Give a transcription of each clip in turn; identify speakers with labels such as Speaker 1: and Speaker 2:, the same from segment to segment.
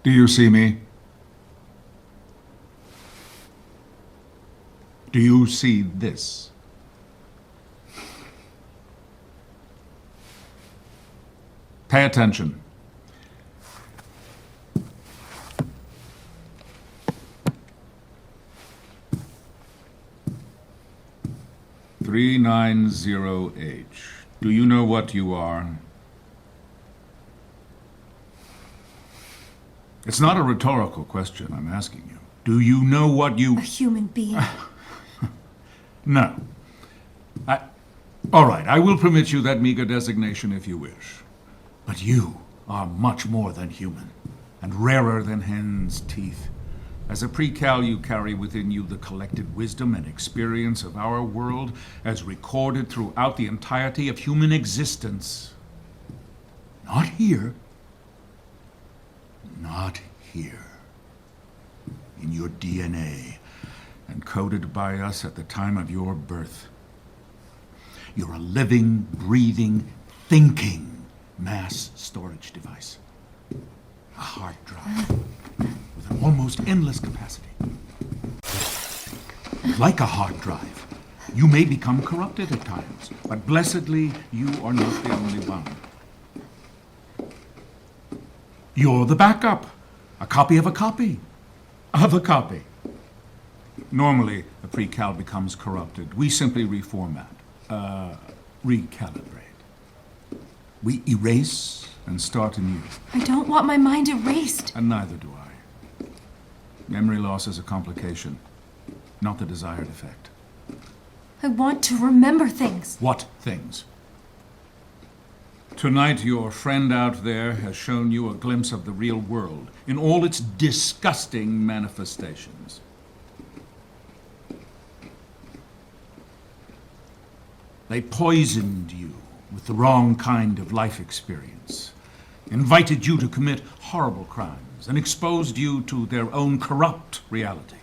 Speaker 1: Do you see me? Do you see this? Pay attention. "390H. Do you know what you are?" It's not a rhetorical question I'm asking you. Do you know what you...
Speaker 2: A human being.
Speaker 1: No. All right, I will permit you that meager designation if you wish. But you are much more than human, and rarer than hen's teeth. As a pre-cal, you carry within you the collected wisdom and experience of our world as recorded throughout the entirety of human existence. Not here. Not here. In your DNA, encoded by us at the time of your birth. You're a living, breathing, thinking mass storage device. A hard drive with an almost endless capacity. Like a hard drive, you may become corrupted at times, but blessedly, you are not the only one. You're the backup. A copy of a copy of a copy. Normally, a pre-cal becomes corrupted. We simply reformat, recalibrate. We erase and start anew.
Speaker 2: I don't want my mind erased.
Speaker 1: And neither do I. Memory loss is a complication, not the desired effect.
Speaker 2: I want to remember things.
Speaker 1: What things? Tonight, your friend out there has shown you a glimpse of the real world in all its disgusting manifestations. They poisoned you with the wrong kind of life experience, invited you to commit horrible crimes, and exposed you to their own corrupt reality.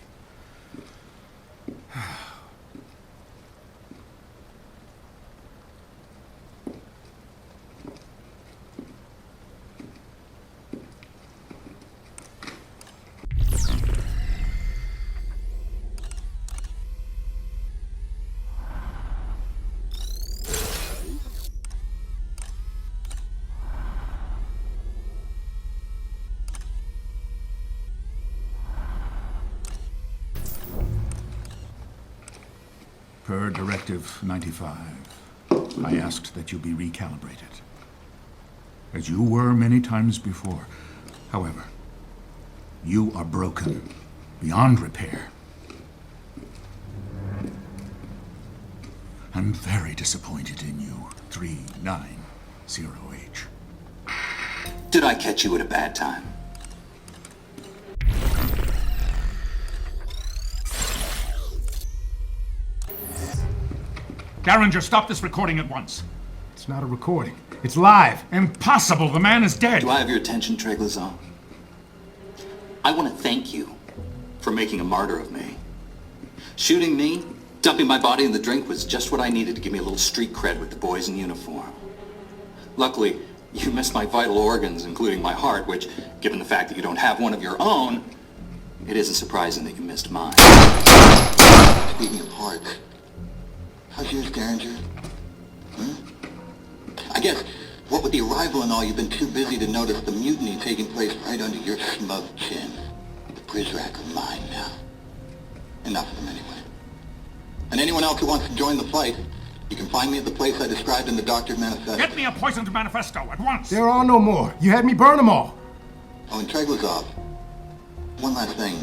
Speaker 1: Per Directive 95, I asked that you be recalibrated, as you were many times before. However, you are broken beyond repair. I'm very disappointed in you, 390H.
Speaker 3: Did I catch you at a bad time?
Speaker 1: Garringer, stop this recording at once.
Speaker 4: It's not a recording. It's live.
Speaker 1: Impossible. The man is dead.
Speaker 3: Do I have your attention, Treglazon? I want to thank you for making a martyr of me. Shooting me, dumping my body in the drink was just what I needed to give me a little street cred with the boys in uniform. Luckily, you missed my vital organs, including my heart, which, given the fact that you don't have one of your own, it isn't surprising that you missed mine.
Speaker 5: Speaking of hearts, how's yours, Derringer? I guess, what with the arrival and all, you've been too busy to notice the mutiny taking place right under your smug chin. The Prizrak of mine now. Enough of them anyway. And anyone else who wants to join the fight, you can find me at the place I described in the Doctor's Manifesto.
Speaker 1: Get me a poisoned manifesto at once.
Speaker 4: There are no more. You had me burn them all.
Speaker 5: Oh, and Treglazov, one last thing.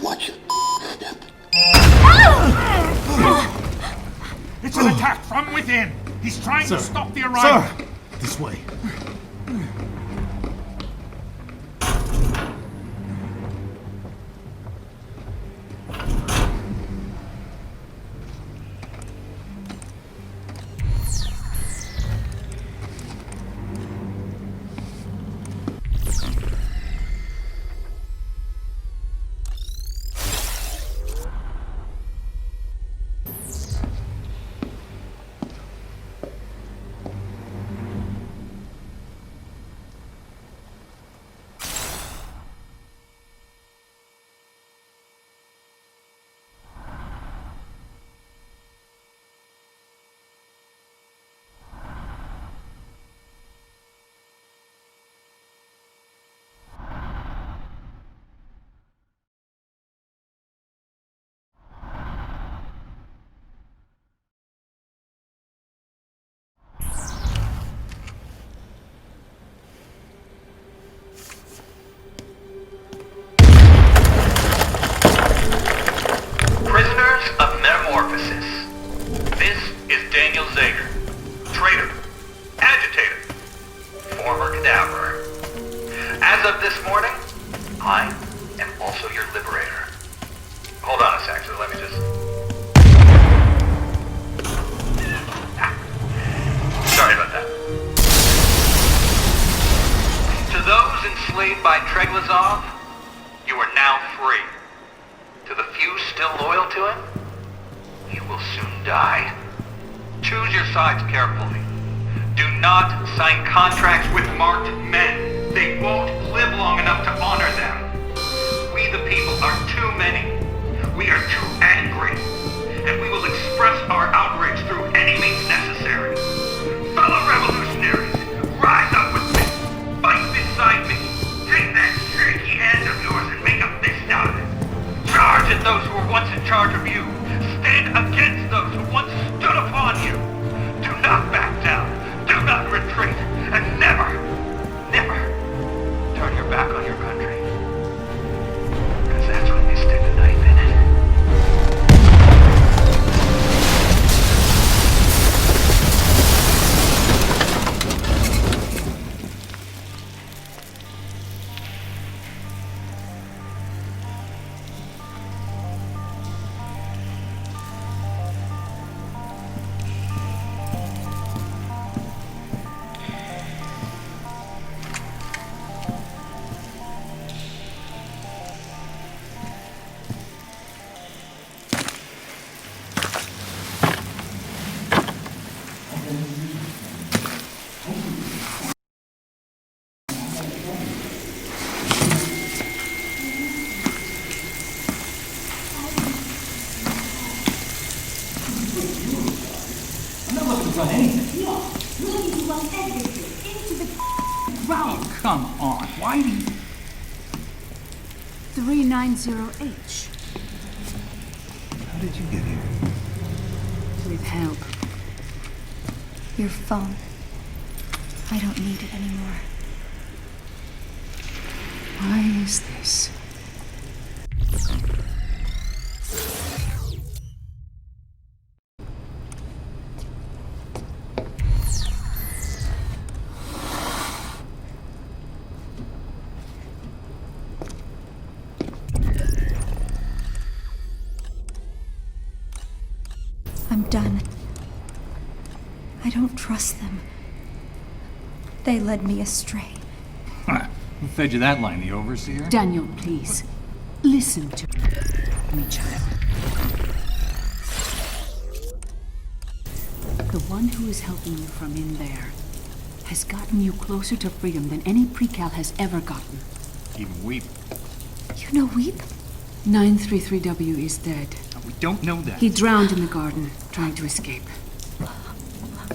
Speaker 5: Watch your step.
Speaker 1: It's an attack from within. He's trying to stop the arrival.
Speaker 4: Sir, this way.
Speaker 6: played by Treglazov, you are now free. To the few still loyal to him, you will soon die. Choose your sides carefully. Do not sign contracts with marked men. They won't live long enough to honor them. We the people are too many. We are too angry. And we will express our outrage through any means necessary. Fellow revolutionaries, rise up with me. Fight beside me. Take that shaky hand of yours and make a fist out of it. Charge at those who were once in charge of you. Stand against those who once stood upon you. Do not back down. Do not retreat. And never, never turn your back on your country. Because that's when you stick a knife in it.
Speaker 7: Come on, why do you...
Speaker 8: 390H.
Speaker 7: How did you get here?
Speaker 8: With help.
Speaker 2: Your phone. I don't need it anymore.
Speaker 8: Why is this?
Speaker 2: I'm done. I don't trust them. They led me astray.
Speaker 7: Who fed you that line, the overseer?
Speaker 8: Daniel, please. Listen to me, child. The one who is helping you from in there has gotten you closer to freedom than any precal has ever gotten.
Speaker 7: Even Weep.
Speaker 2: You know Weep?
Speaker 8: 933W is dead.
Speaker 7: We don't know that.
Speaker 8: He drowned in the garden, trying to escape.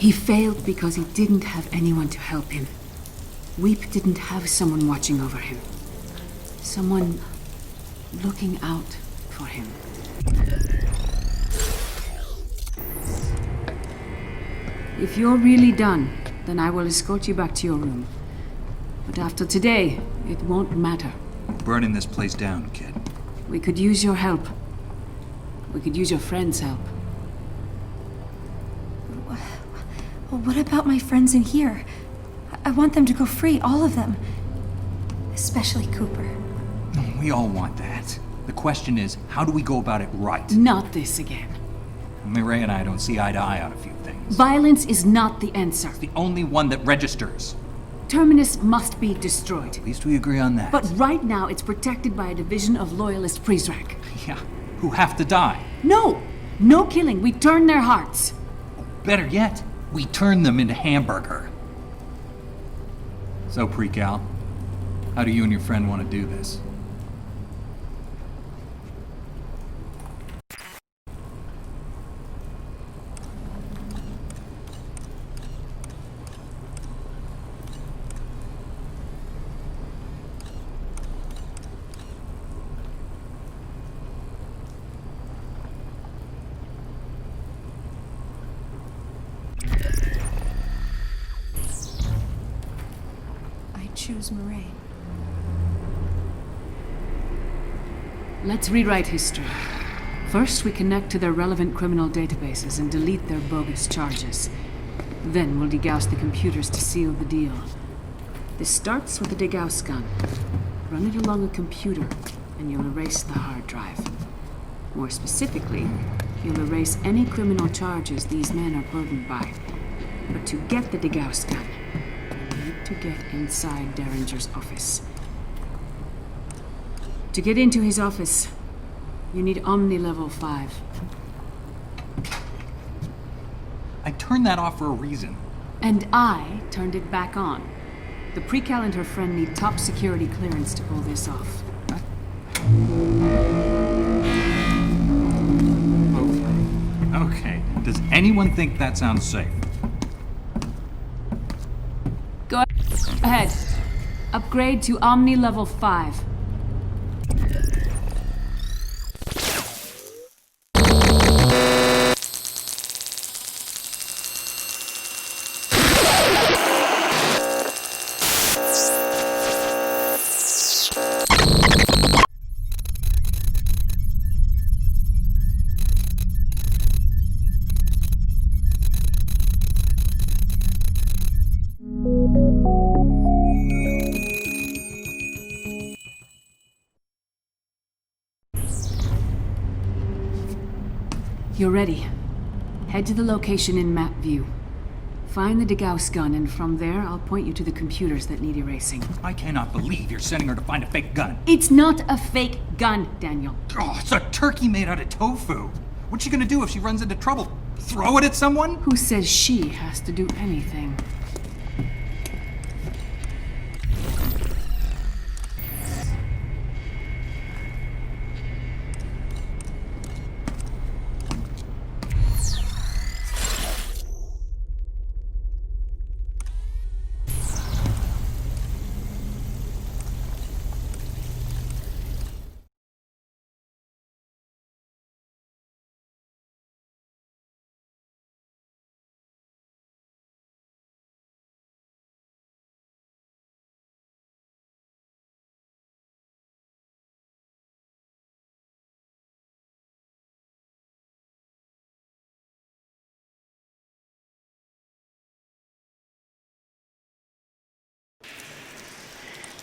Speaker 8: He failed because he didn't have anyone to help him. Weep didn't have someone watching over him. Someone looking out for him. If you're really done, then I will escort you back to your room. But after today, it won't matter.
Speaker 7: We're burning this place down, kid.
Speaker 8: We could use your help. We could use your friends' help.
Speaker 2: Well, what about my friends in here? I want them to go free, all of them. Especially Cooper.
Speaker 7: We all want that. The question is, how do we go about it right?
Speaker 8: Not this again.
Speaker 7: Mireille and I don't see eye to eye on a few things.
Speaker 8: Violence is not the answer.
Speaker 7: The only one that registers.
Speaker 8: Terminus must be destroyed.
Speaker 7: At least we agree on that.
Speaker 8: But right now, it's protected by a division of loyalist Priestrak.
Speaker 7: Yeah, who have to die.
Speaker 8: No! No killing. We turn their hearts.
Speaker 7: Better yet, we turn them into hamburger. So, Precal, how do you and your friend want to do this?
Speaker 2: Choose Mireille.
Speaker 8: Let's rewrite history. First, we connect to their relevant criminal databases and delete their bogus charges. Then we'll degauss the computers to seal the deal. This starts with a degauss gun. Run it along a computer, and you'll erase the hard drive. More specifically, you'll erase any criminal charges these men are burdened by. But to get the degauss gun, to get inside Derringer's office. To get into his office, you need Omni Level 5.
Speaker 7: I turned that off for a reason.
Speaker 8: And I turned it back on. The Precal and her friend need top security clearance to pull this off.
Speaker 7: Okay. Does anyone think that sounds safe?
Speaker 8: Go ahead. Upgrade to Omni Level 5. You're ready. Head to the location in map view. Find the DeGauss gun, and from there, I'll point you to the computers that need erasing.
Speaker 7: I cannot believe you're sending her to find a fake gun.
Speaker 8: It's not a fake gun, Daniel.
Speaker 7: Oh, it's a turkey made out of tofu. What's she gonna do if she runs into trouble? Throw it at someone?
Speaker 8: Who says she has to do anything?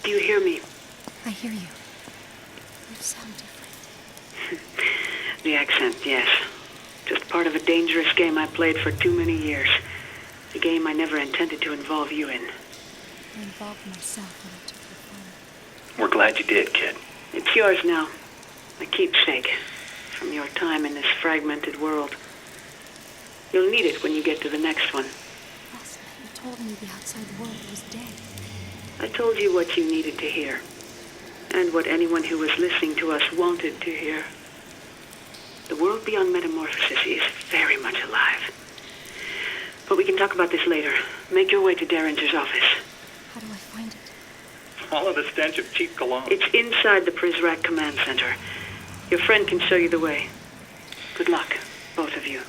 Speaker 9: Do you hear me?
Speaker 2: I hear you. You sound different.
Speaker 9: The accent, yes. Just part of a dangerous game I played for too many years. A game I never intended to involve you in.
Speaker 2: I involved myself when I took your phone.
Speaker 6: We're glad you did, kid.
Speaker 9: It's yours now. A keepsake from your time in this fragmented world. You'll need it when you get to the next one.
Speaker 2: Last night you told me the outside world was dead.
Speaker 9: I told you what you needed to hear. And what anyone who was listening to us wanted to hear. The world beyond metamorphosis is very much alive. But we can talk about this later. Make your way to Derringer's office.
Speaker 2: How do I find it?
Speaker 6: Follow the stench of cheap cologne.
Speaker 9: It's inside the Prizrak Command Center. Your friend can show you the way. Good luck, both of you.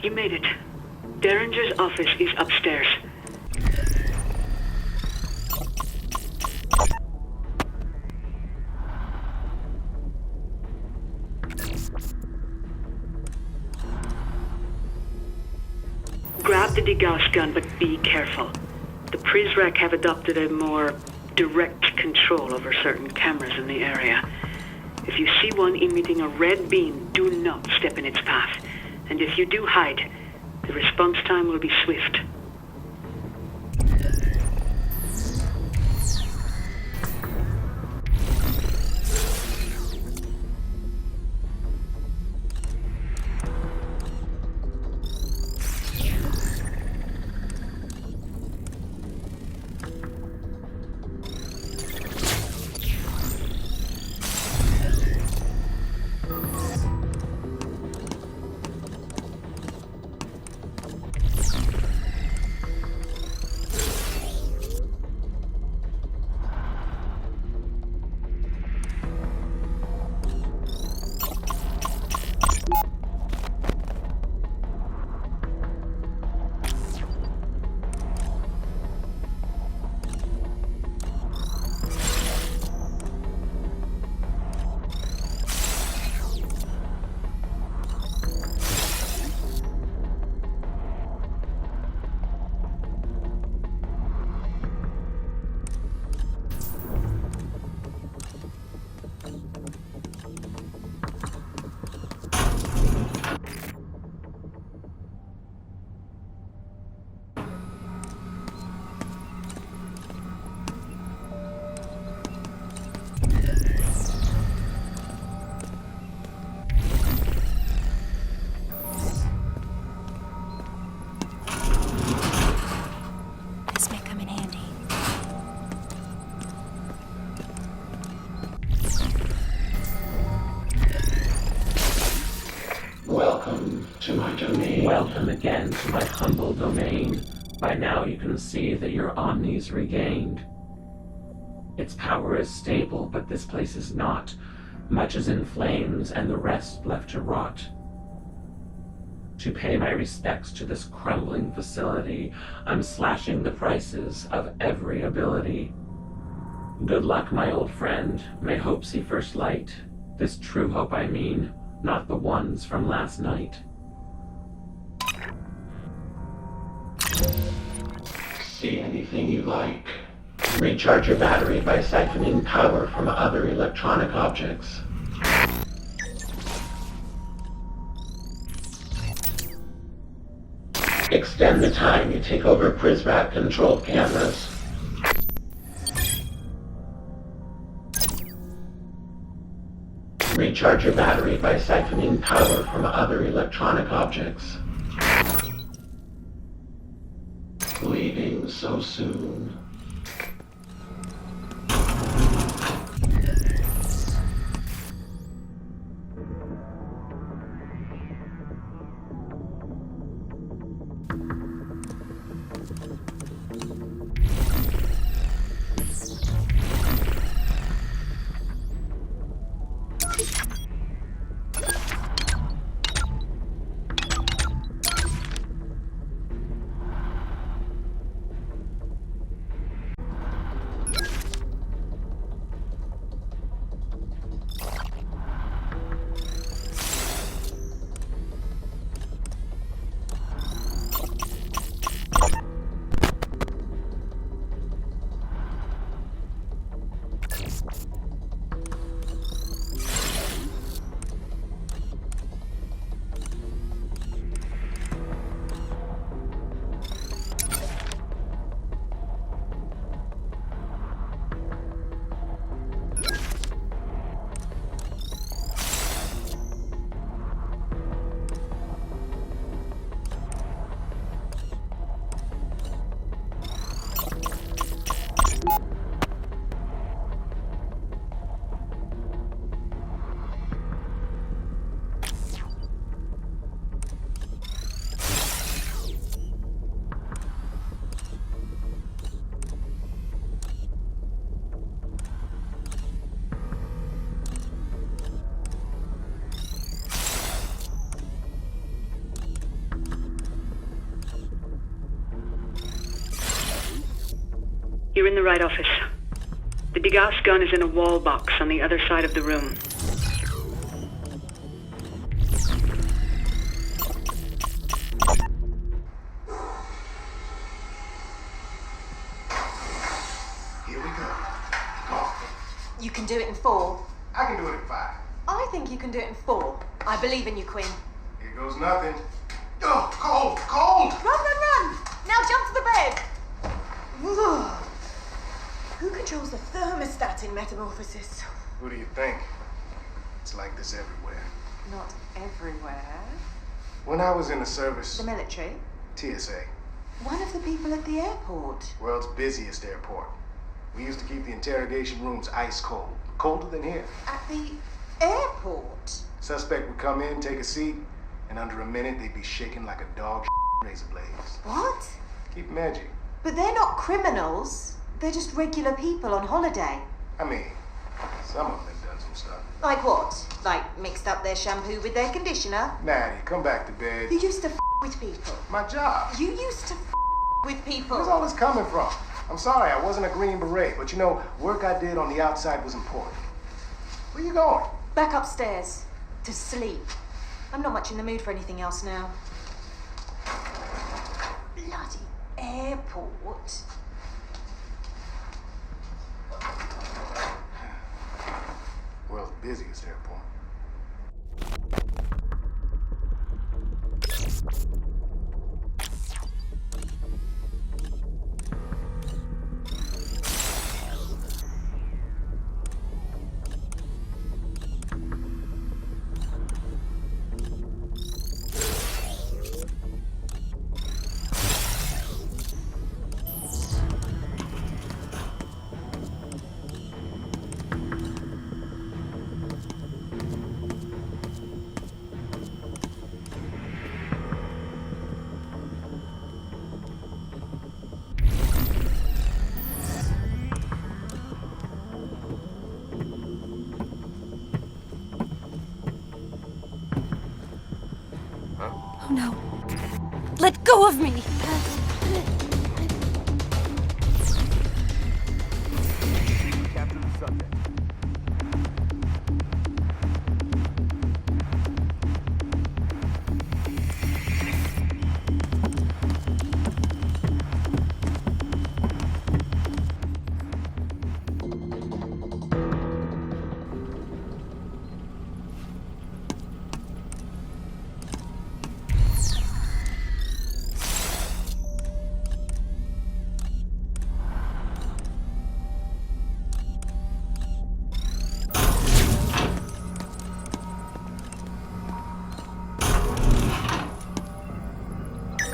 Speaker 9: You made it. Derringer's office is upstairs. Grab the degauss gun, but be careful. The Prizrak have adopted a more direct control over certain cameras in the area. If you see one emitting a red beam, do not step in its path. And if you do hide, the response time will be swift.
Speaker 2: This may come in handy.
Speaker 10: Welcome to my domain. Welcome again to my humble domain. By now you can see that your omni's regained. Its power is stable, but this place is not. Much is in flames, and the rest left to rot. To pay my respects to this crumbling facility, I'm slashing the prices of every ability. Good luck, my old friend. May hope see first light. This true hope I mean, not the ones from last night. See anything you like. Recharge your battery by siphoning power from other electronic objects. Extend the time you take over Prizrak-controlled cameras. Recharge your battery by siphoning power from other electronic objects. Leaving so soon.
Speaker 9: You're in the right office. The degauss gun is in a wall box on the other side of the room.
Speaker 4: Here we go. Go.
Speaker 11: You can do it in 4.
Speaker 4: I can do it in 5.
Speaker 11: I think you can do it in 4. I believe in you, Quinn.
Speaker 4: Here goes nothing. Oh, cold, cold!
Speaker 11: Run! Now jump to the bed! Ugh. Who controls the thermostat in Metamorphosis?
Speaker 4: Who do you think? It's like this everywhere.
Speaker 11: Not everywhere.
Speaker 4: When I was in the service,
Speaker 11: The military?
Speaker 4: TSA,
Speaker 11: One of the people at the airport.
Speaker 4: world's busiest airport. We used to keep the interrogation rooms ice cold. Colder than here.
Speaker 11: At the airport?
Speaker 4: Suspect would come in, take a seat, and under a minute they'd be shaking like a dog razor blades.
Speaker 11: What?
Speaker 4: Keep magic.
Speaker 11: But they're not criminals. They're just regular people on holiday.
Speaker 4: I mean, some of them done some stuff.
Speaker 11: Like what? Like mixed up their shampoo with their conditioner?
Speaker 4: Maddie, come back to bed.
Speaker 11: You used to with people.
Speaker 4: My job.
Speaker 11: You used to with people.
Speaker 4: Where's all this coming from? I'm sorry, I wasn't a Green Beret, but you know, work I did on the outside was important. Where you going?
Speaker 11: Back upstairs. To sleep. I'm not much in the mood for anything else now. Bloody airport.
Speaker 4: World's busiest airport.
Speaker 2: Oh no. Let go of me!
Speaker 4: Capture the subject.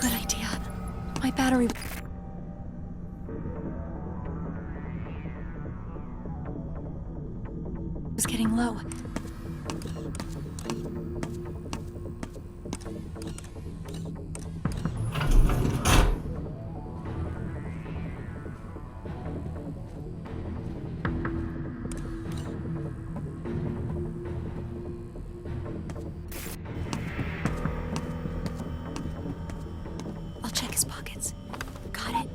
Speaker 2: Good idea. My battery was getting low. I'll check his pockets. Got it?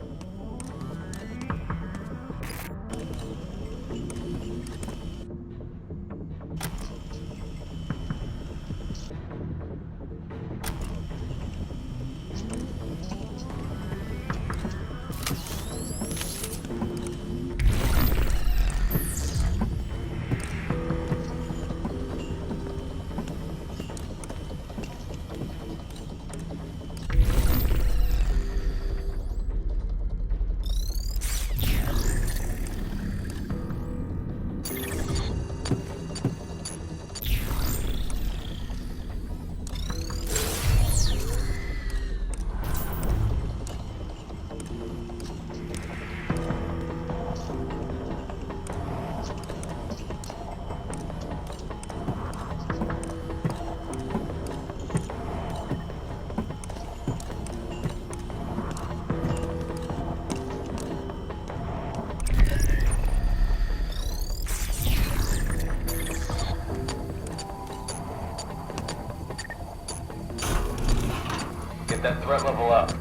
Speaker 6: Get that threat level up.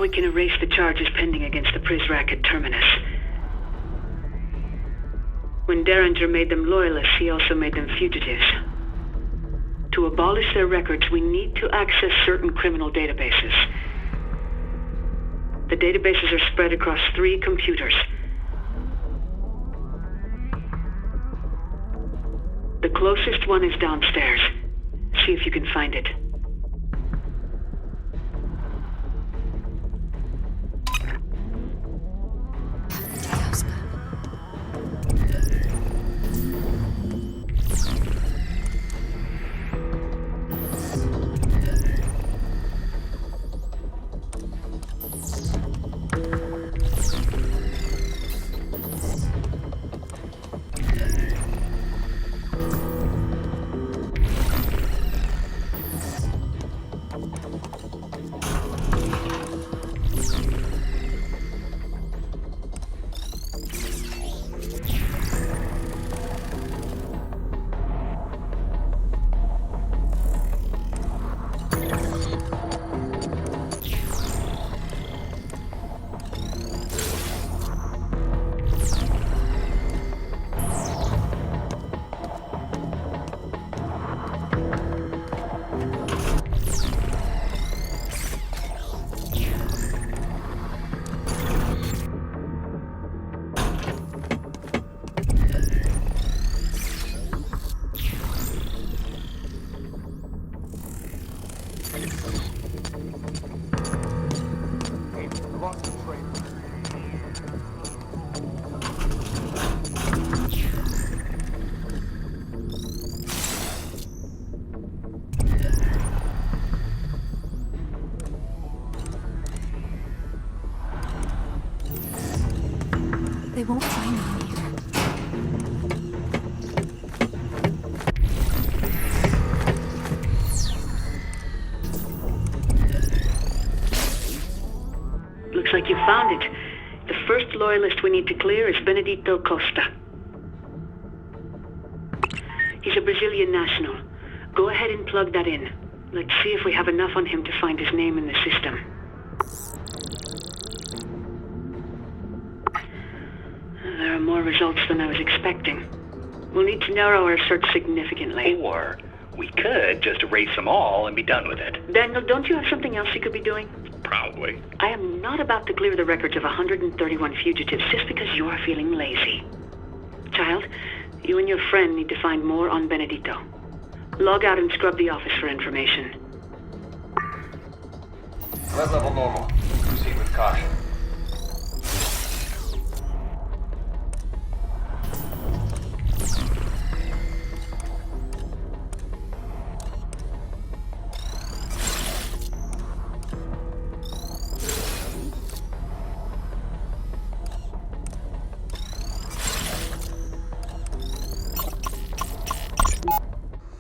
Speaker 9: Now we can erase the charges pending against the Prizrak at Terminus. When Derringer made them loyalists, he also made them fugitives. To abolish their records, we need to access certain criminal databases. The databases are spread across 3 computers. The closest one is downstairs. See if you can find it.
Speaker 2: They won't find me in here.
Speaker 9: Looks like you found it. The first loyalist we need to clear is Benedito Costa. He's a Brazilian national. Go ahead and plug that in. Let's see if we have enough on him to find his name in the system. There are more results than I was expecting. We'll need to narrow our search significantly.
Speaker 6: Or we could just erase them all and be done with it.
Speaker 9: Daniel, don't you have something else you could be doing?
Speaker 6: Probably.
Speaker 9: I am not about to clear the records of 131 fugitives just because you are feeling lazy. Child, you and your friend need to find more on Benedito. Log out and scrub the office for information.
Speaker 4: Threat level normal. Proceed with caution.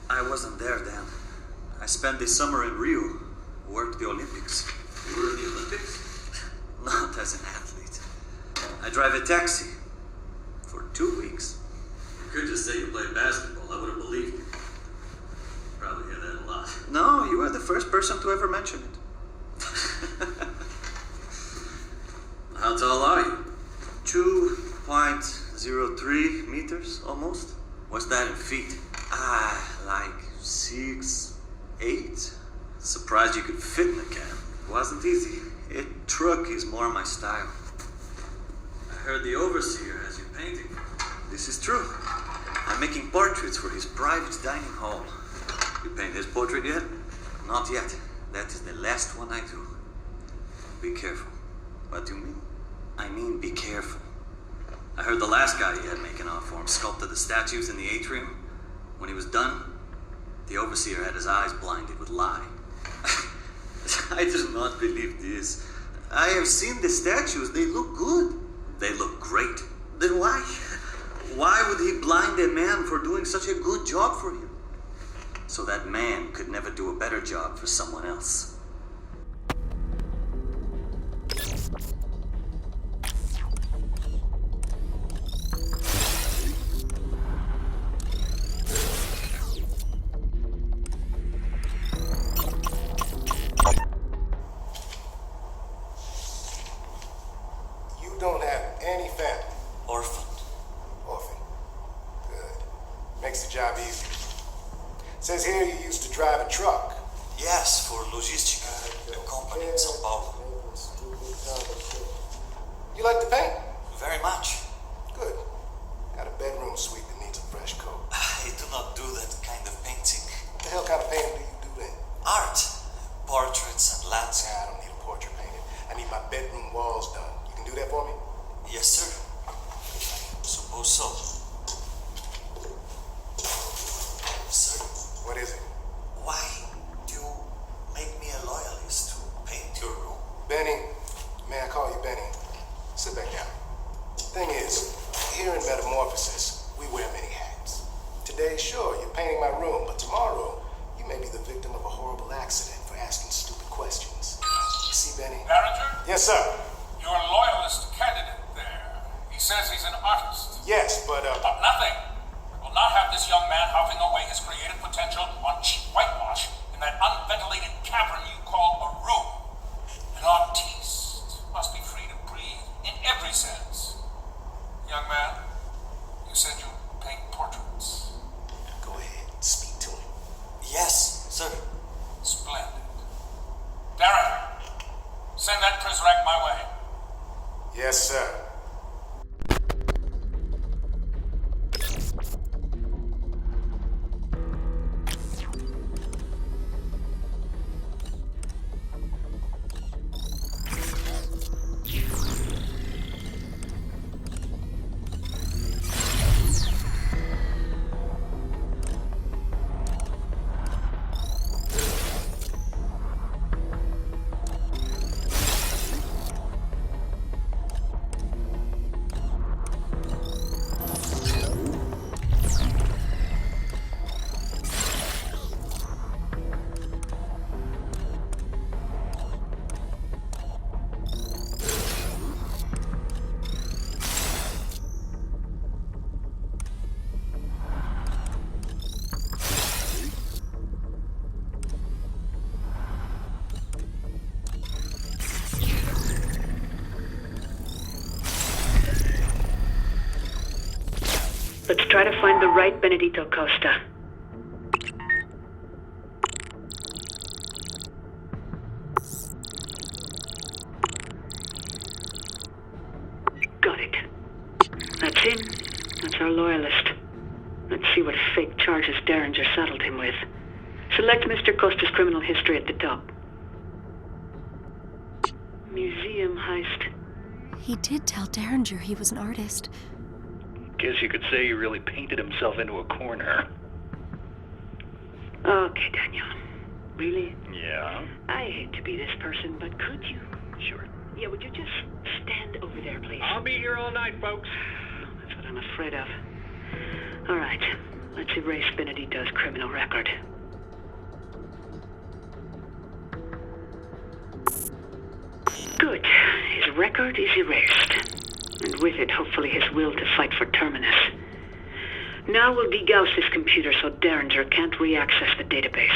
Speaker 12: I wasn't there then. I spent the summer in Rio, worked the Olympics. You were in the Olympics? Not as an athlete. I drive a taxi for 2 weeks.
Speaker 13: You could just say you played basketball. I would have believed you. Probably hear that a lot.
Speaker 12: No, you are the first person to ever mention it.
Speaker 13: How tall are you?
Speaker 12: 2.03 meters, almost. What's that in feet? Like 6'8". Surprised you could fit in the cab. Wasn't easy. A truck is more my style.
Speaker 13: I heard the overseer has you painting.
Speaker 12: This is true. I'm making portraits for his private dining hall. You paint his portrait yet? Not yet. That is the last one I do. Be careful. What do you mean? I mean, be careful. I heard the last guy he had making art for him sculpted the statues in the atrium. When he was done, the overseer had his eyes blinded with lye. I do not believe this. I have seen the statues. They look good. They look great. Then why? Why would he blind a man for doing such a good job for him? So that man could never do a better job for someone else.
Speaker 4: don't have any family?
Speaker 12: Orphan.
Speaker 4: Orphan. Good. Makes the job easier. Says here you used to drive a truck.
Speaker 12: Yes, for Logistica, the company in São Paulo.
Speaker 4: You like to paint?
Speaker 12: Very much.
Speaker 4: Good. Got a bedroom suite that needs a fresh coat.
Speaker 12: I do not do that kind of painting.
Speaker 4: What the hell kind of painting do you do then?
Speaker 12: Art. Portraits and landscape.
Speaker 4: I don't need a portrait painted. I need my bedroom walls done. You can do that for me?
Speaker 12: Yes, sir. Suppose so. Sir?
Speaker 4: What is it?
Speaker 12: Why do you make me a loyalist to paint your room?
Speaker 4: Benny. May I call you Benny? Sit back down. Thing is, here in Metamorphosis, we wear many hats. Today, sure, you're painting my room, but tomorrow, you may be the victim of a horrible accident for asking stupid questions. You see, Benny?
Speaker 1: Derringer?
Speaker 4: Yes, sir.
Speaker 1: Your loyalist candidate there. He says he's an artist.
Speaker 4: Yes, but
Speaker 1: Nothing. We will not have this young man housing away his creative potential on cheap whitewash in that unventilated cavern you call a room. An artiste must be free to breathe in every sense. Young man, you said you paint portraits.
Speaker 4: Go ahead, speak to him.
Speaker 12: Yes, sir.
Speaker 1: Splendid. Darren, send that Prisrack my way.
Speaker 4: Yes, sir.
Speaker 9: Let's try to find the right Benedito Costa. Got it. That's him. That's our loyalist. Let's see what fake charges Derringer saddled him with. Select Mr. Costa's criminal history at the top. Museum heist.
Speaker 2: He did tell Derringer he was an artist.
Speaker 14: Guess you could say he really painted himself into a corner.
Speaker 9: Okay, Daniel. Really?
Speaker 14: Yeah?
Speaker 9: I hate to be this person, but could you?
Speaker 14: Sure.
Speaker 9: Yeah, would you just stand over there, please?
Speaker 14: I'll be here all night, folks.
Speaker 9: That's what I'm afraid of. All right. Let's erase Benedito's criminal record. Good. His record is erased. And with it, hopefully, his will to fight for Terminus. Now we'll degauss his computer so Derringer can't re-access the database.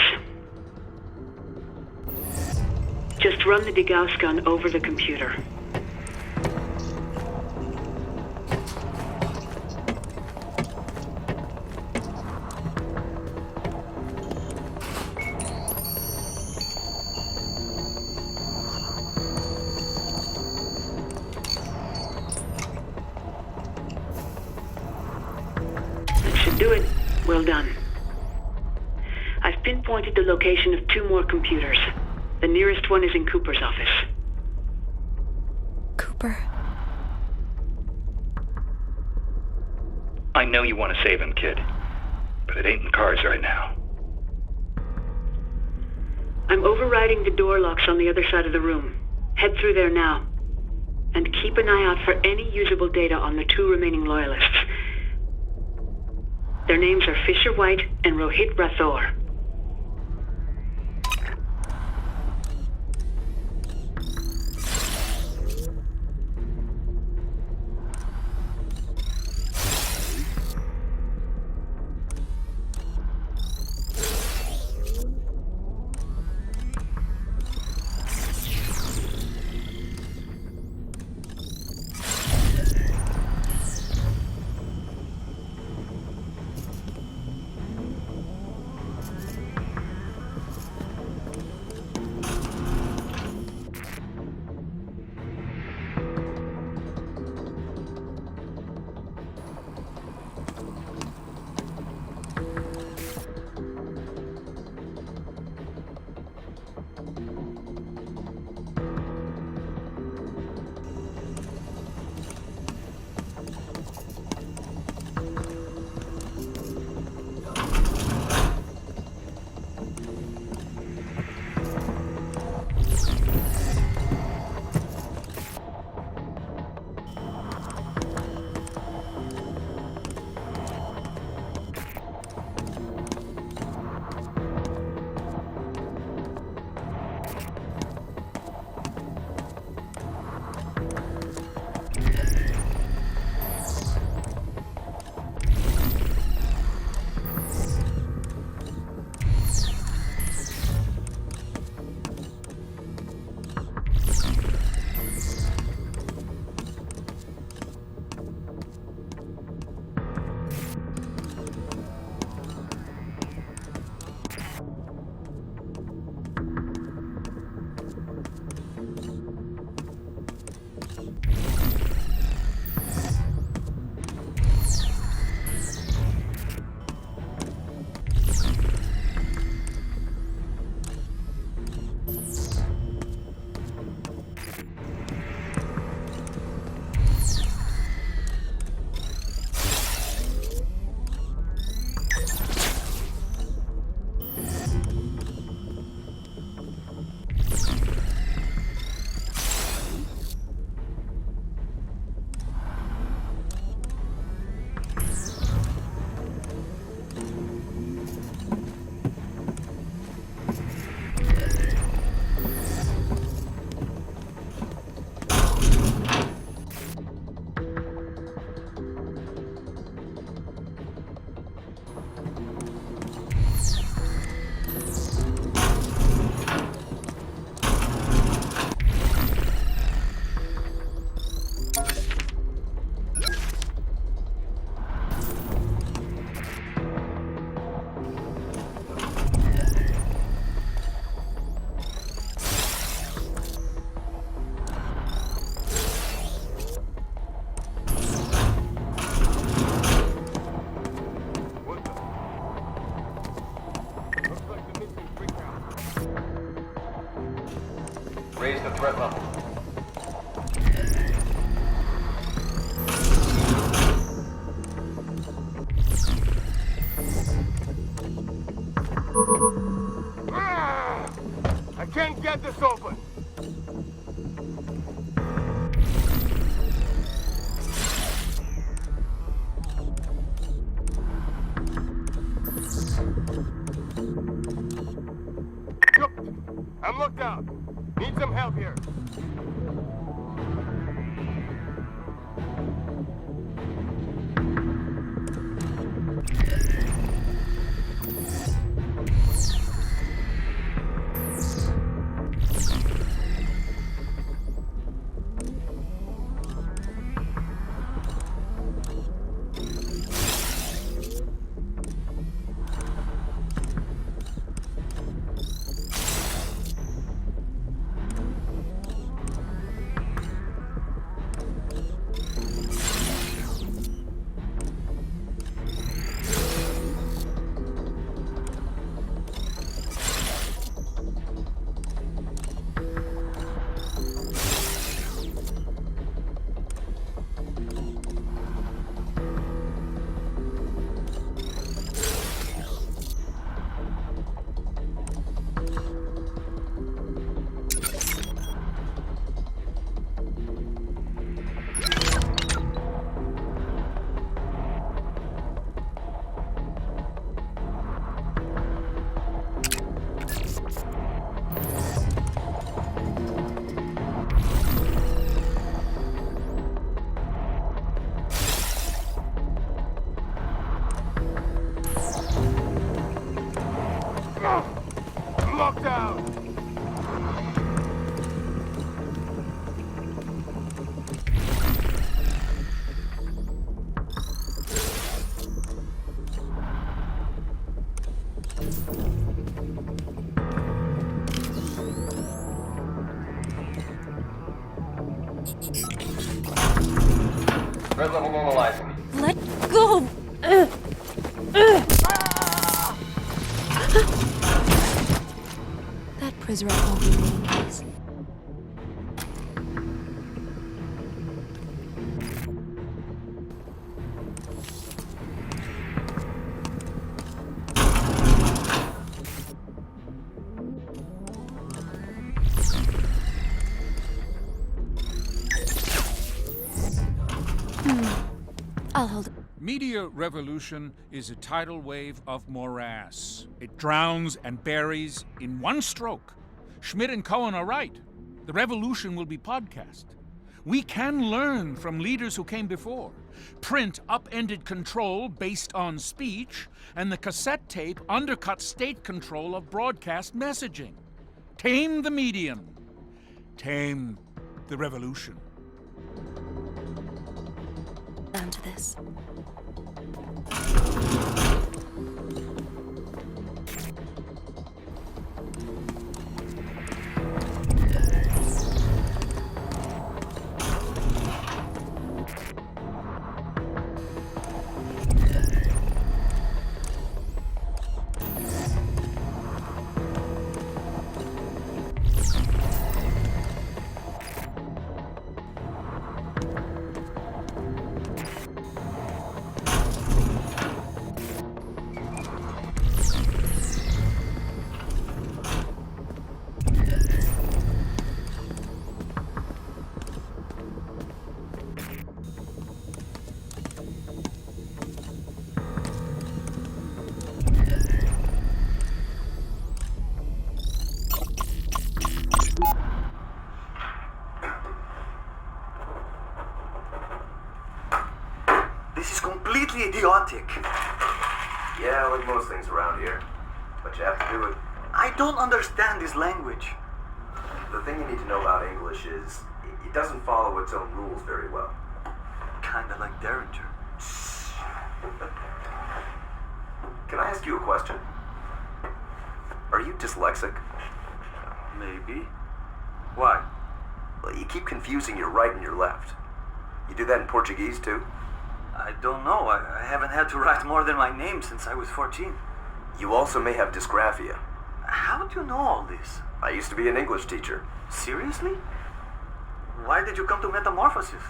Speaker 9: Just run the degauss gun over the computer. Do it. Well done. I've pinpointed the location of 2 more computers. The nearest one is in Cooper's office.
Speaker 2: Cooper.
Speaker 14: I know you want to save him, kid. But it ain't in the cards right now.
Speaker 9: I'm overriding the door locks on the other side of the room. Head through there now. And keep an eye out for any usable data on the 2 remaining loyalists. Their names are Fisher White and Rohit Rathore.
Speaker 15: Threat level normalizing.
Speaker 2: Let go! That Prizrak won't be leaving peace. I'll hold it.
Speaker 1: Media revolution is a tidal wave of morass. It drowns and buries in one stroke. Schmidt and Cohen are right. The revolution will be podcast. We can learn from leaders who came before. Print upended control based on speech, and the cassette tape undercut state control of broadcast messaging. Tame the medium. Tame the revolution.
Speaker 2: Down to this.
Speaker 12: This is completely idiotic.
Speaker 16: Yeah, like most things around here. But you have to do it.
Speaker 12: I don't understand this language.
Speaker 16: The thing you need to know about English is it doesn't follow its own rules very well.
Speaker 12: Kinda like Derringer.
Speaker 16: Can I ask you a question? Are you dyslexic?
Speaker 12: Maybe. Why?
Speaker 16: Well, you keep confusing your right and your left. You do that in Portuguese too?
Speaker 12: I don't know. I haven't had to write more than my name since I was 14.
Speaker 16: You also may have dysgraphia.
Speaker 12: How do you know all this?
Speaker 16: I used to be an English teacher.
Speaker 12: Seriously? Why did you come to Metamorphosis?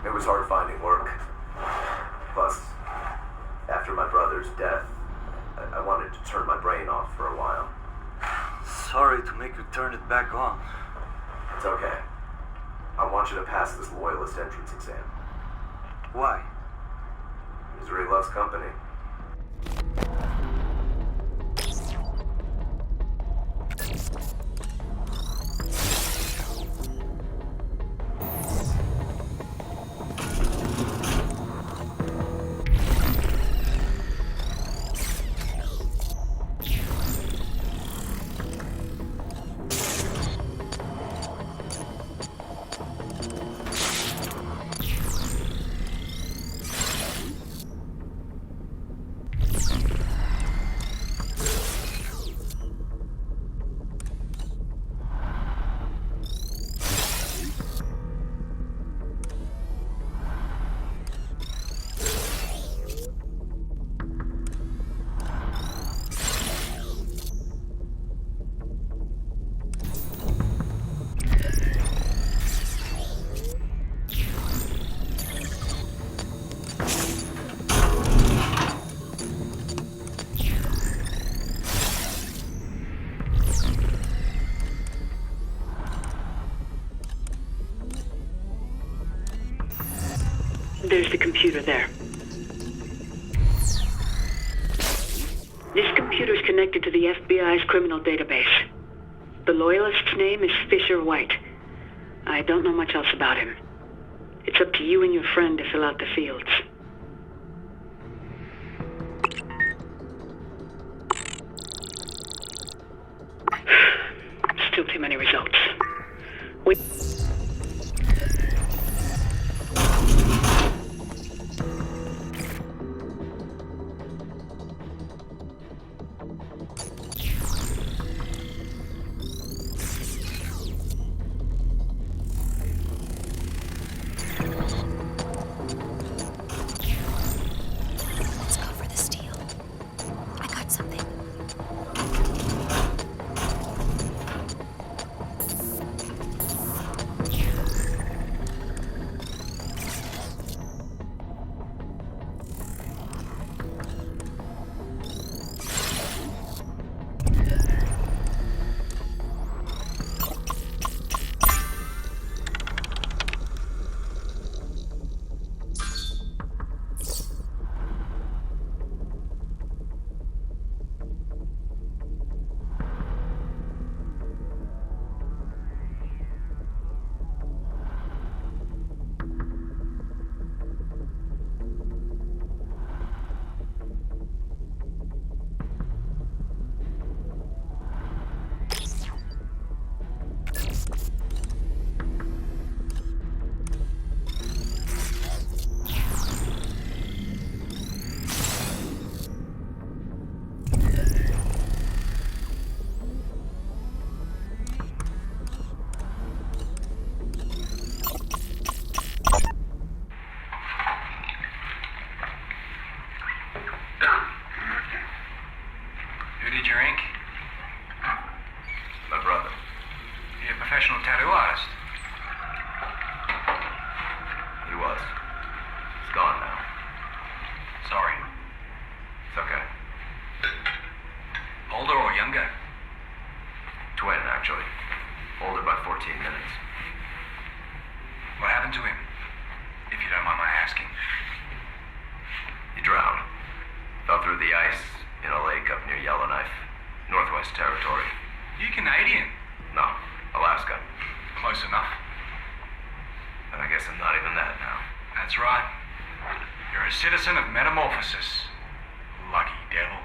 Speaker 16: It was hard finding work. Plus, after my brother's death, I wanted to turn my brain off for a while.
Speaker 12: Sorry to make you turn it back on.
Speaker 16: It's okay. I want you to pass this loyalist entrance exam.
Speaker 12: Why?
Speaker 16: Misery loves company.
Speaker 9: There's the computer there. This computer's connected to the FBI's criminal database. The loyalist's name is Fisher White. I don't know much else about him. It's up to you and your friend to fill out the fields. Still too many results.
Speaker 15: Close enough. But I guess I'm not even that now. That's right. You're a citizen of Metamorphosis. Lucky devil.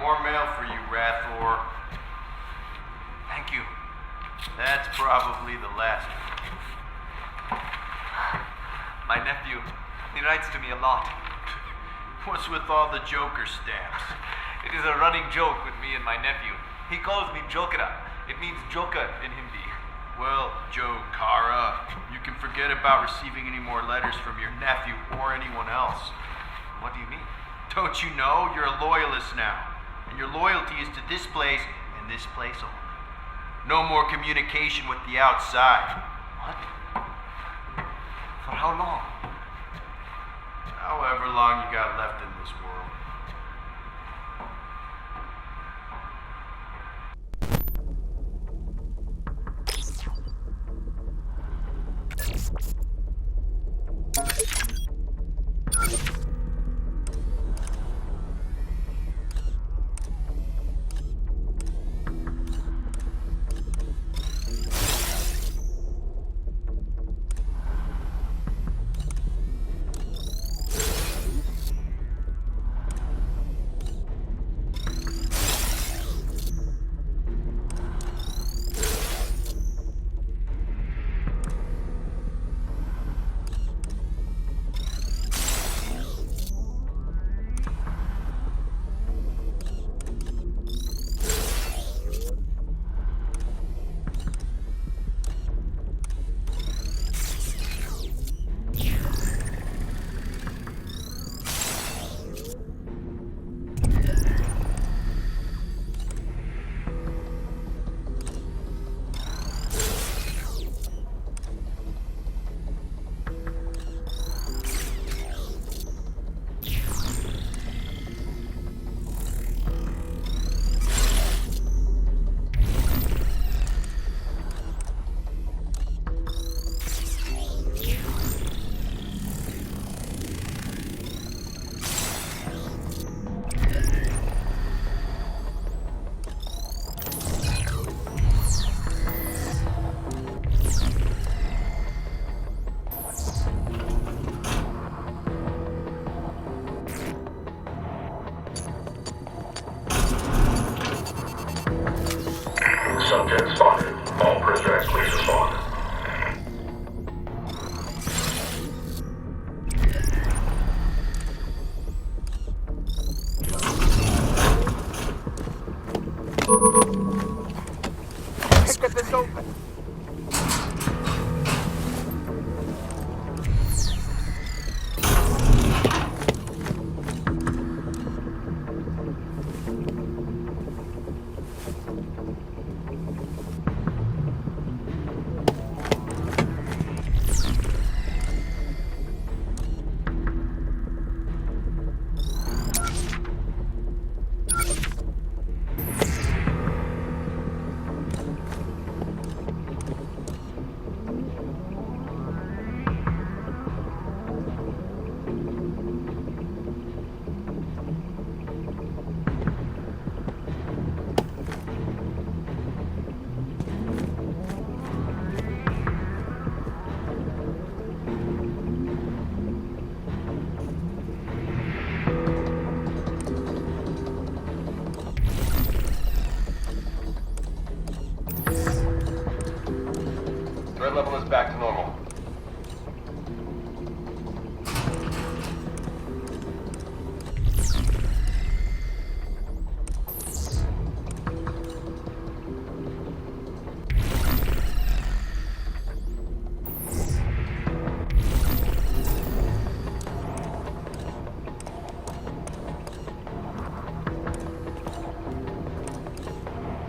Speaker 17: More mail for you, Rathor. Thank you. That's probably the last. My nephew, he writes to me a lot. What's with all the Joker stamps? It is a running joke with me and my nephew. He calls me Jokera. It means Joker in Hindi. Well, Joe Kara, you can forget about receiving any more letters from your nephew or anyone else. What do you mean? Don't you know you're a loyalist now? And your loyalty is to this place and this place only. No more communication with the outside. What? For how long? However long you got left in this world.
Speaker 18: Subject spotted. All prisoners, please respond.
Speaker 17: Let's get this open.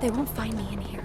Speaker 2: They won't find me in here.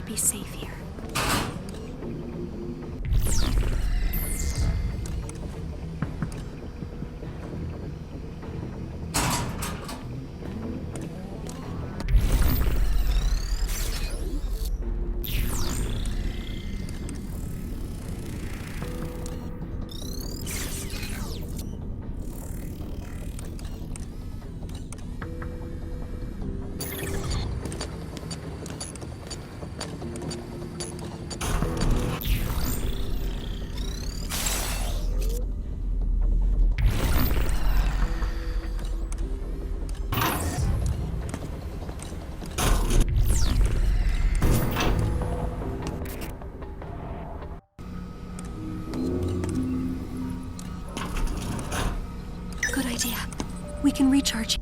Speaker 2: Be safe here. Good idea. We can recharge.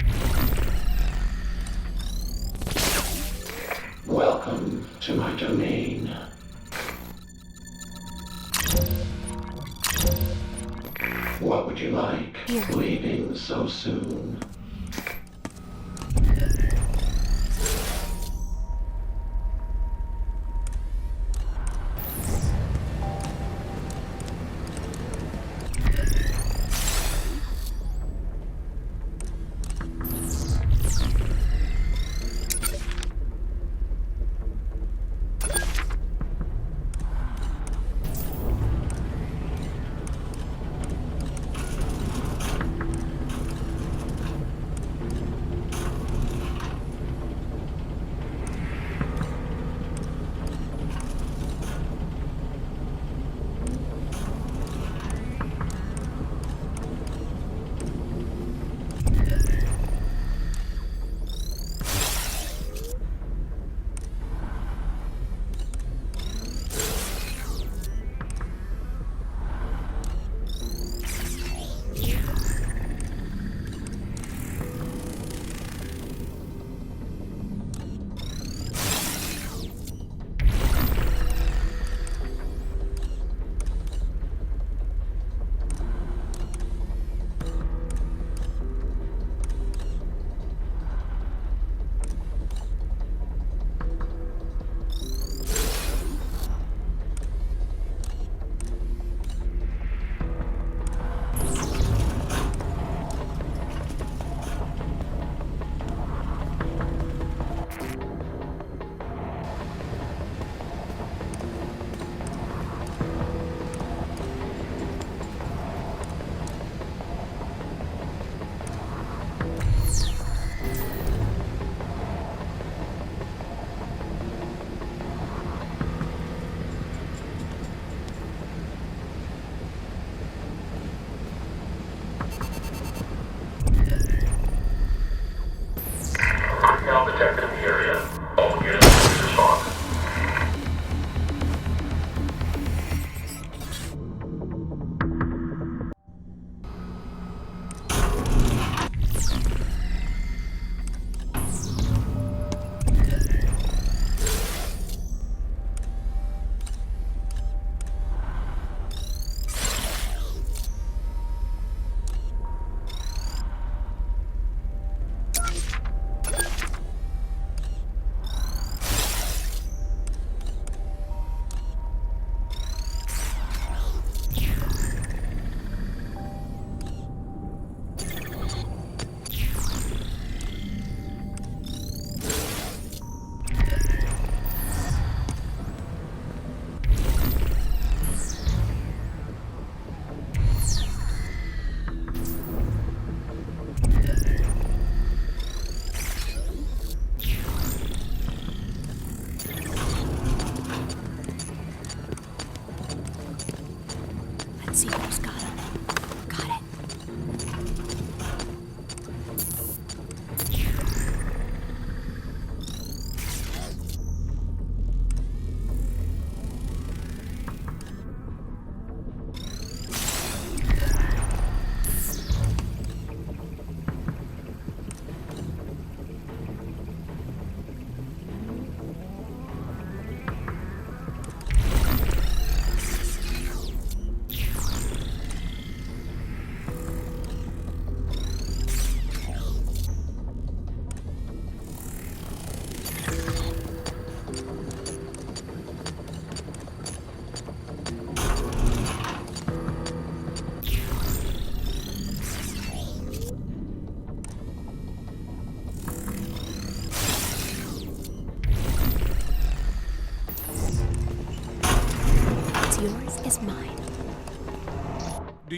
Speaker 10: Welcome to my domain. What would you like?
Speaker 2: Here.
Speaker 10: Leaving so soon?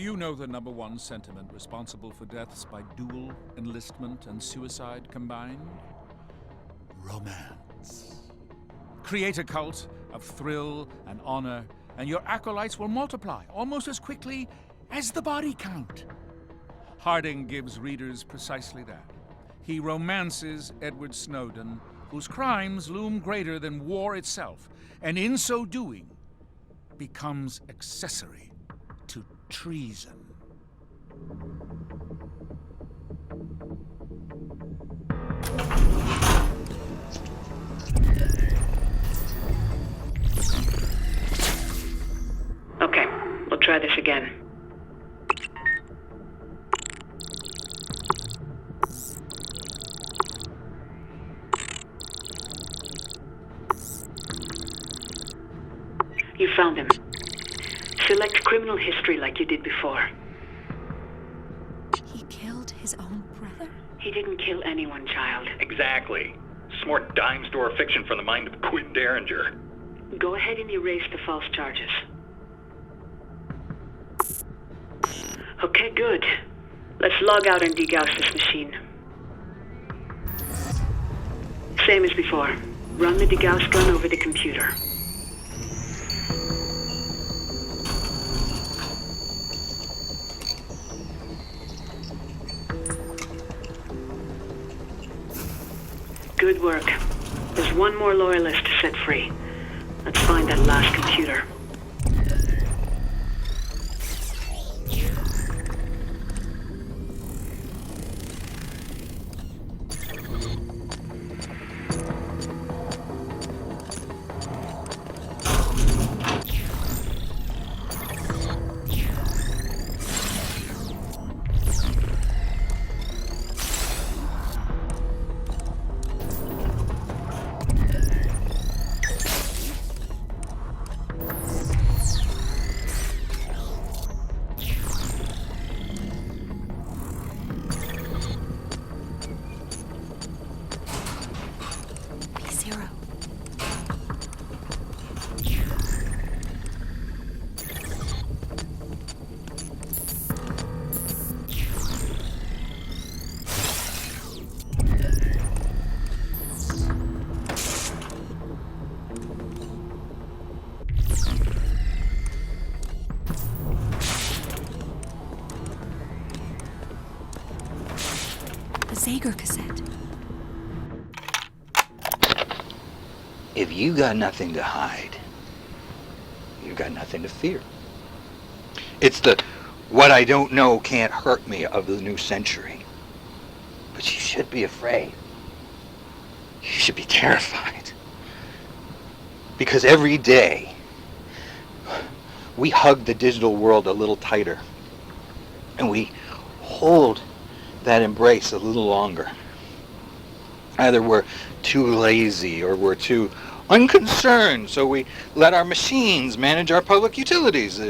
Speaker 1: you know the number one sentiment responsible for deaths by dual enlistment and suicide combined? Romance. Create a cult of thrill and honor, and your acolytes will multiply almost as quickly as the body count. Harding gives readers precisely that. He romances Edward Snowden, whose crimes loom greater than war itself, and in so doing, becomes accessory to treason.
Speaker 9: Okay, we'll try this again. You found him. Select criminal history like you did before.
Speaker 2: He killed his own brother?
Speaker 9: He didn't kill anyone, child.
Speaker 14: Exactly. Smart dime store fiction from the mind of Quinn Derringer.
Speaker 9: Go ahead and erase the false charges. Okay, good. Let's log out and degauss this machine. Same as before. Run the degauss gun over the computer. Good work. There's one more loyalist to set free. Let's find that last computer.
Speaker 2: Zager cassette.
Speaker 19: If you got nothing to hide, you got nothing to fear. It's the what I don't know can't hurt me of the new century. But you should be afraid. You should be terrified. Because every day, we hug the digital world a little tighter. And we hold that embrace a little longer. Either we're too lazy or we're too unconcerned, so we let our machines manage our public utilities,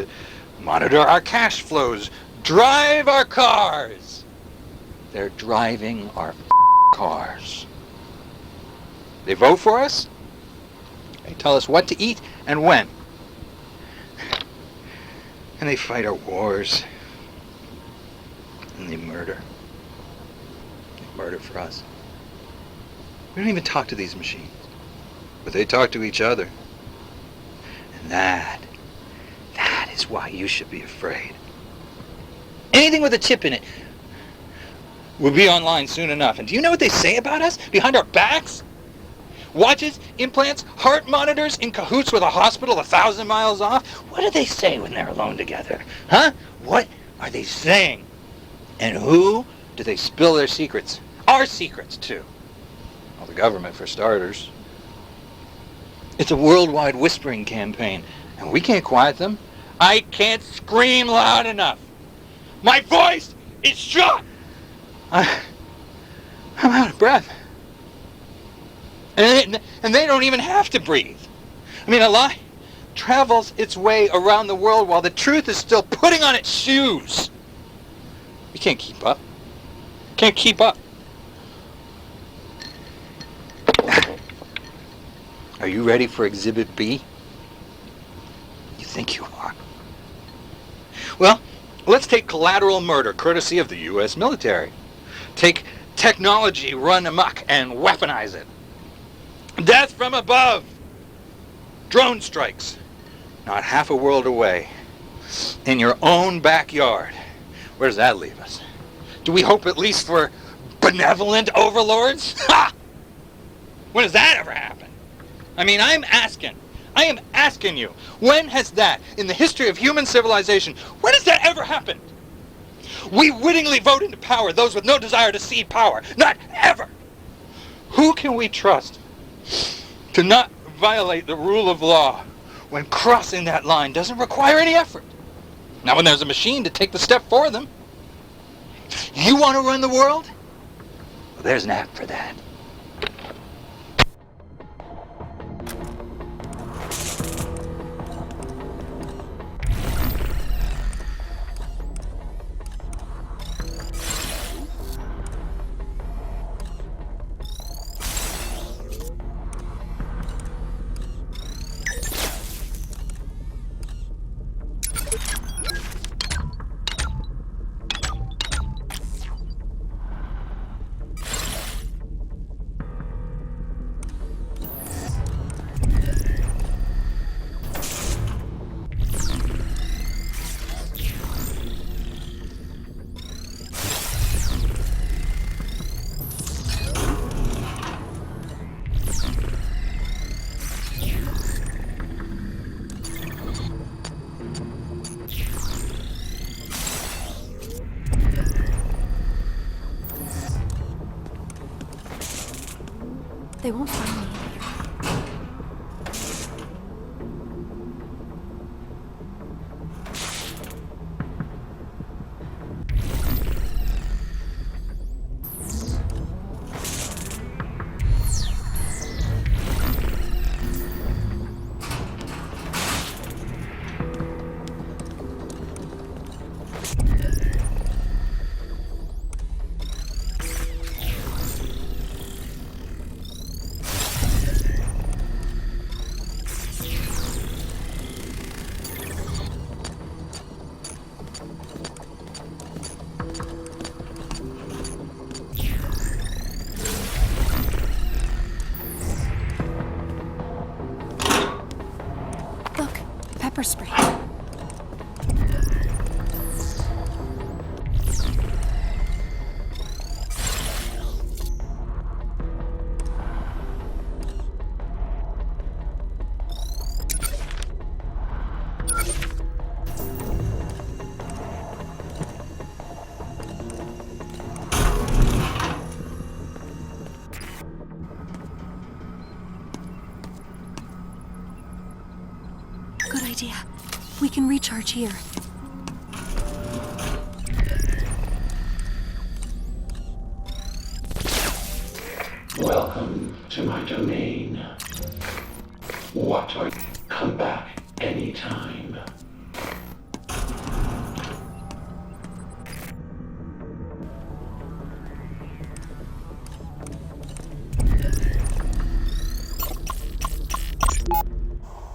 Speaker 19: monitor our cash flows, drive our cars. They're driving our cars. They vote for us. They tell us what to eat and when. And they fight our wars. And they murder. Murder for us. We don't even talk to these machines, but they talk to each other. And that is why you should be afraid. Anything with a chip in it will be online soon enough. And do you know what they say about us behind our backs? Watches, implants, heart monitors in cahoots with a hospital 1,000 miles off? What do they say when they're alone together? Huh? What are they saying? And who do they spill their secrets? Our secrets, too. Well, the government, for starters. It's a worldwide whispering campaign, and we can't quiet them. I can't scream loud enough. My voice is shot. I'm out of breath. And they don't even have to breathe. I mean, a lie travels its way around the world while the truth is still putting on its shoes. We can't keep up. Can't keep up. Are you ready for Exhibit B? You think you are. Well, Let's take collateral murder, courtesy of the U.S. military. Take technology run amok and weaponize it. Death from above. Drone strikes. Not half a world away. In your own backyard. Where does that leave us? Do we hope at least for benevolent overlords? Ha! When does that ever happen? I mean, I am asking you, when has that, in the history of human civilization, when has that ever happened? We wittingly vote into power those with no desire to cede power. Not ever. Who can we trust to not violate the rule of law when crossing that line doesn't require any effort? Now when there's a machine to take the step for them. You want to run the world? Well, there's an app for that.
Speaker 2: They won't find me in here. Pepper spray. Good idea. We can recharge here.
Speaker 10: Welcome to my domain. What are you? Come back anytime.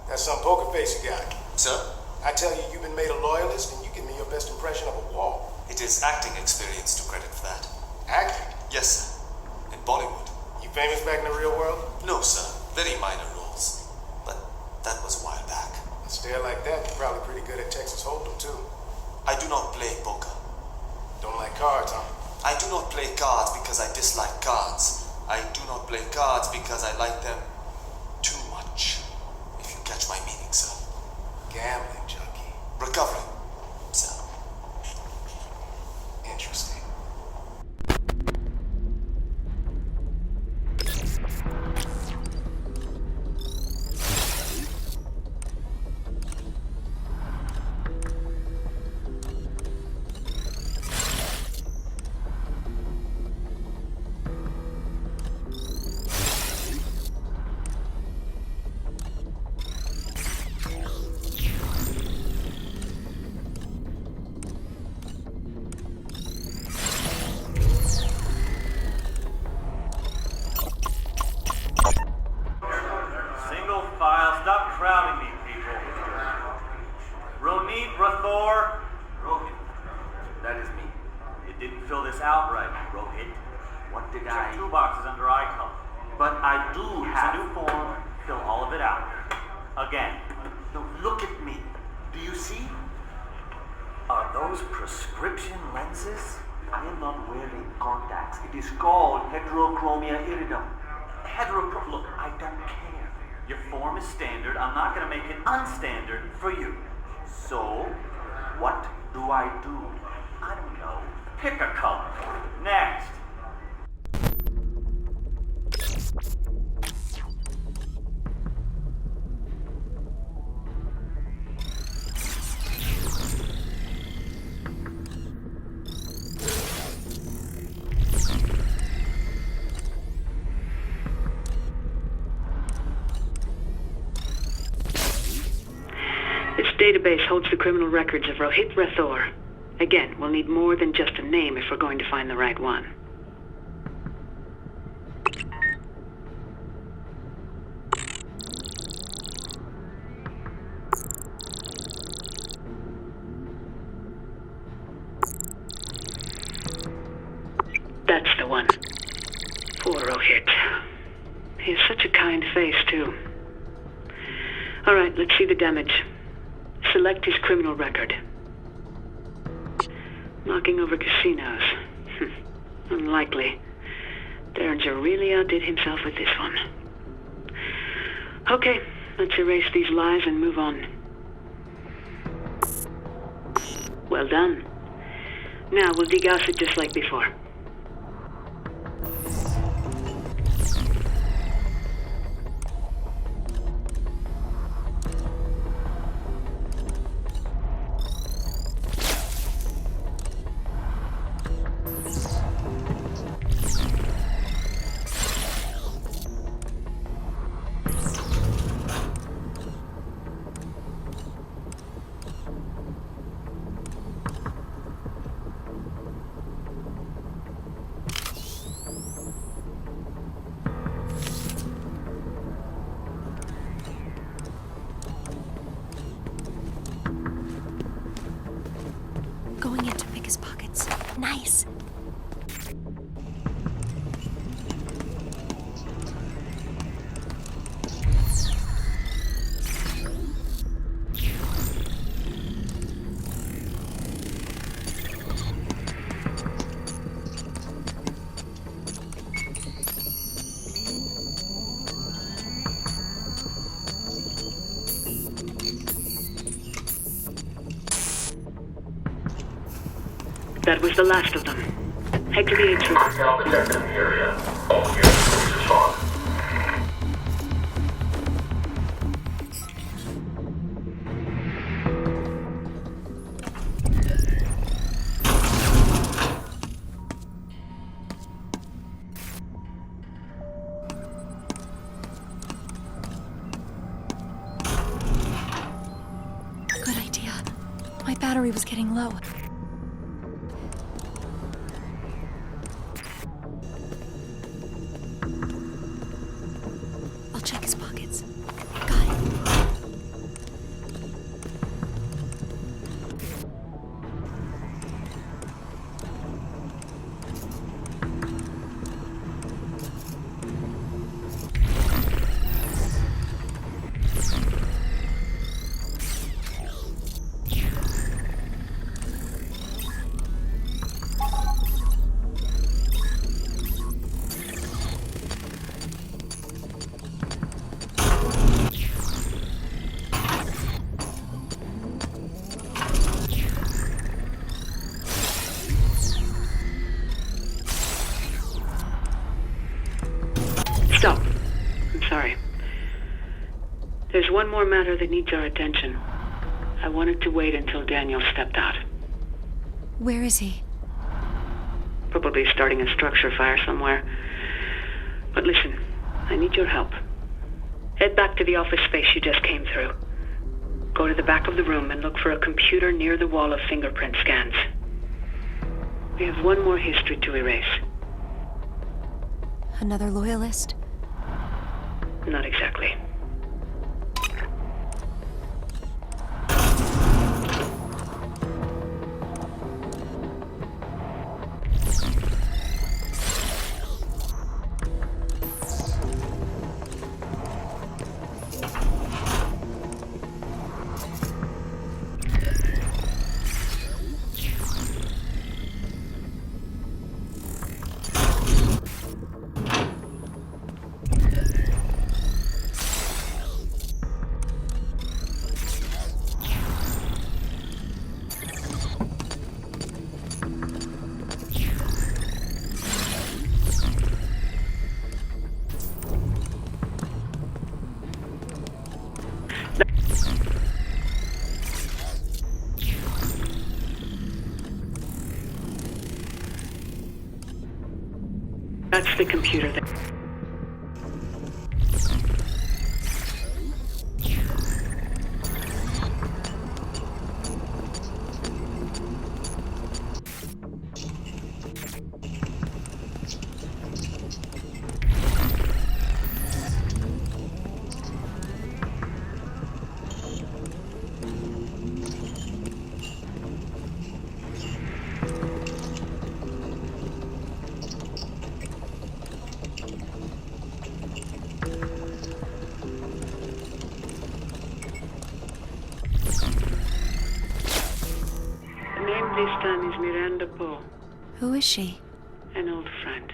Speaker 4: That's some poker face you got.
Speaker 13: Sir?
Speaker 4: I tell you, you've been made a loyalist, and you give me your best impression of a wall.
Speaker 13: It is acting experience to credit for that.
Speaker 4: Acting?
Speaker 13: Yes, sir. In Bollywood.
Speaker 4: You famous back in the real world?
Speaker 13: No, sir. Very minor roles. But that was a while back.
Speaker 4: A stare like that, you're probably pretty good at Texas Hold'em, too.
Speaker 13: I do not play poker.
Speaker 4: Don't like cards, huh?
Speaker 13: I do not play cards because I dislike cards. I do not play cards because I like them too much. If you catch my meaning, sir.
Speaker 4: Gambling junkie.
Speaker 13: Recovering, sir.
Speaker 4: Interesting.
Speaker 20: fill this out right, Rohit. What did I... Check 2 boxes under eye color. But I do have a new form. Fill all of it out. Again. No, look at me. Do you see? Are those prescription lenses? I am not wearing contacts. It is called heterochromia iridum. Look, I don't care. Your form is standard. I'm not going to make it unstandard for you. So, what do? I don't know. Pick a color. Next.
Speaker 9: This database holds the criminal records of Rohit Rathore. Again, we'll need more than just a name if we're going to find the right one. That's the one. Poor Rohit. He has such a kind face, too. All right, let's see the damage. Select his criminal record. Knocking over casinos. Unlikely. Derringer really outdid himself with this one. Okay, let's erase these lies and move on. Well done. Now we'll degauss it just like before.
Speaker 2: Going in to pick his pockets. Nice.
Speaker 9: That was the last of them. Head to the atrium.
Speaker 18: Now detected in the area. All units, please respond.
Speaker 2: Good idea. My battery was getting low. I'll check his pockets. Got it.
Speaker 9: Stop. I'm sorry. There's one more matter that needs our attention. I wanted to wait until Daniel stepped out.
Speaker 2: Where is he?
Speaker 9: Probably starting a structure fire somewhere. But listen, I need your help. Head back to the office space you just came through. Go to the back of the room and look for a computer near the wall of fingerprint scans. We have one more history to erase.
Speaker 2: Another loyalist?
Speaker 9: Not exactly. That's the computer that...
Speaker 2: Who is she?
Speaker 9: An old friend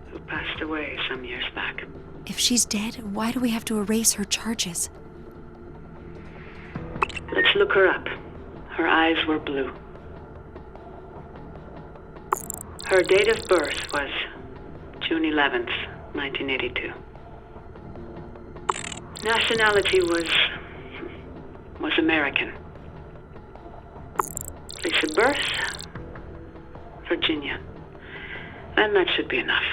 Speaker 9: who passed away some years back.
Speaker 2: If she's dead, why do we have to erase her charges?
Speaker 9: Let's look her up. Her eyes were blue. Her date of birth was June 11th, 1982. Nationality was American. Place of birth? Virginia. And that should be enough.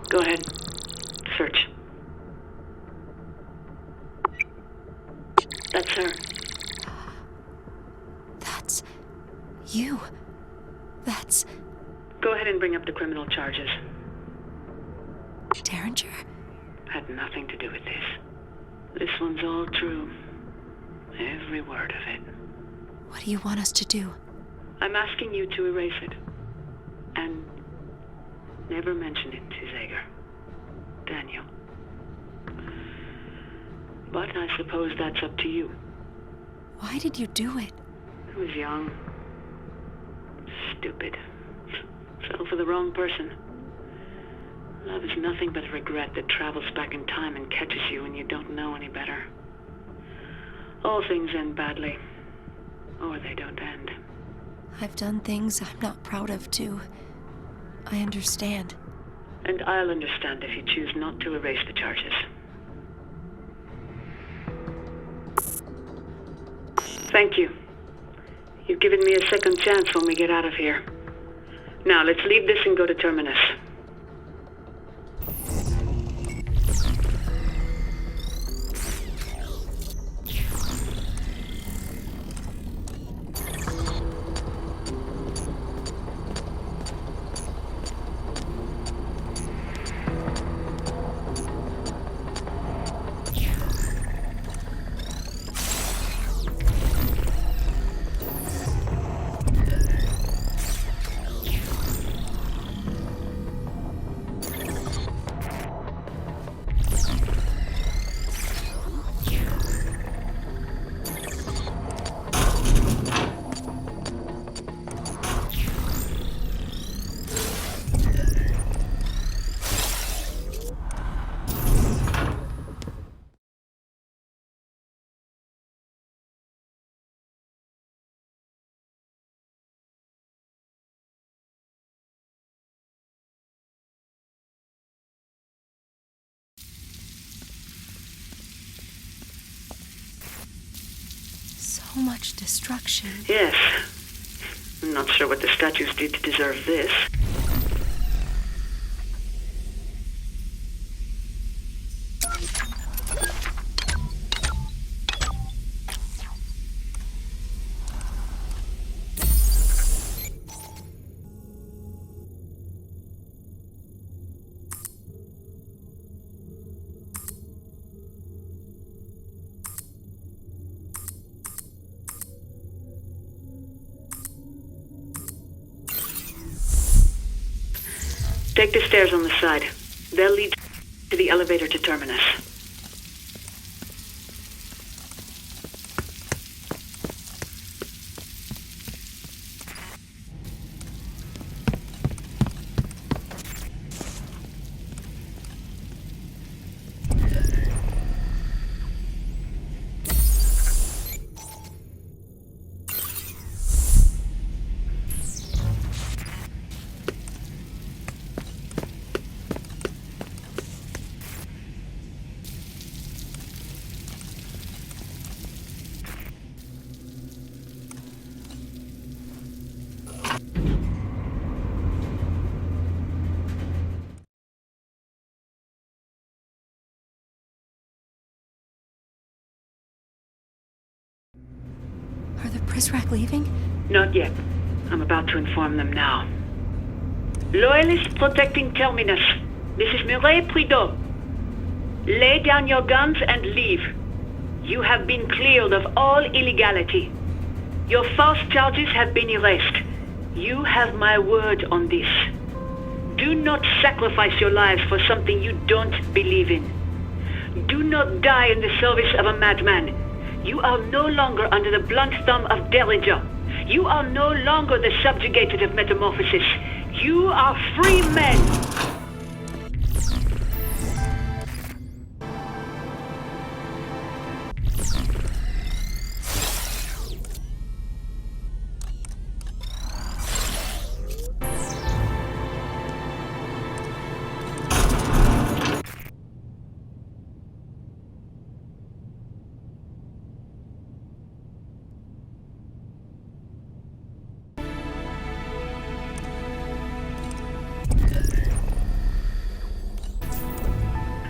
Speaker 9: Go ahead. Search. That's her.
Speaker 2: That's... you. That's...
Speaker 9: Go ahead and bring up the criminal charges.
Speaker 2: Derringer?
Speaker 9: Had nothing to do with this. This one's all true. Every word of it.
Speaker 2: What do you want us to do?
Speaker 9: I'm asking you to erase it. And never mention it to Zager. Daniel. But I suppose that's up to you.
Speaker 2: Why did you do it?
Speaker 9: I was young. Stupid. Fell for the wrong person. Love is nothing but a regret that travels back in time and catches you when you don't know any better. All things end badly. Or they don't end.
Speaker 2: I've done things I'm not proud of, too. I understand.
Speaker 9: And I'll understand if you choose not to erase the charges. Thank you. You've given me a second chance when we get out of here. Now, let's leave this and go to Terminus.
Speaker 2: So much destruction.
Speaker 9: Yes. I'm not sure what the statues did to deserve this. Take the stairs on the side. They'll lead to the elevator to Terminus.
Speaker 2: Prizrak leaving?
Speaker 9: Not yet. I'm about to inform them now. Loyalists protecting Terminus. This is Mireille Prideaux. Lay down your guns and leave. You have been cleared of all illegality. Your false charges have been erased. You have my word on this. Do not sacrifice your lives for something you don't believe in. Do not die in the service of a madman. You are no longer under the blunt thumb of Derringer. You are no longer the subjugated of Metamorphosis. You are free men!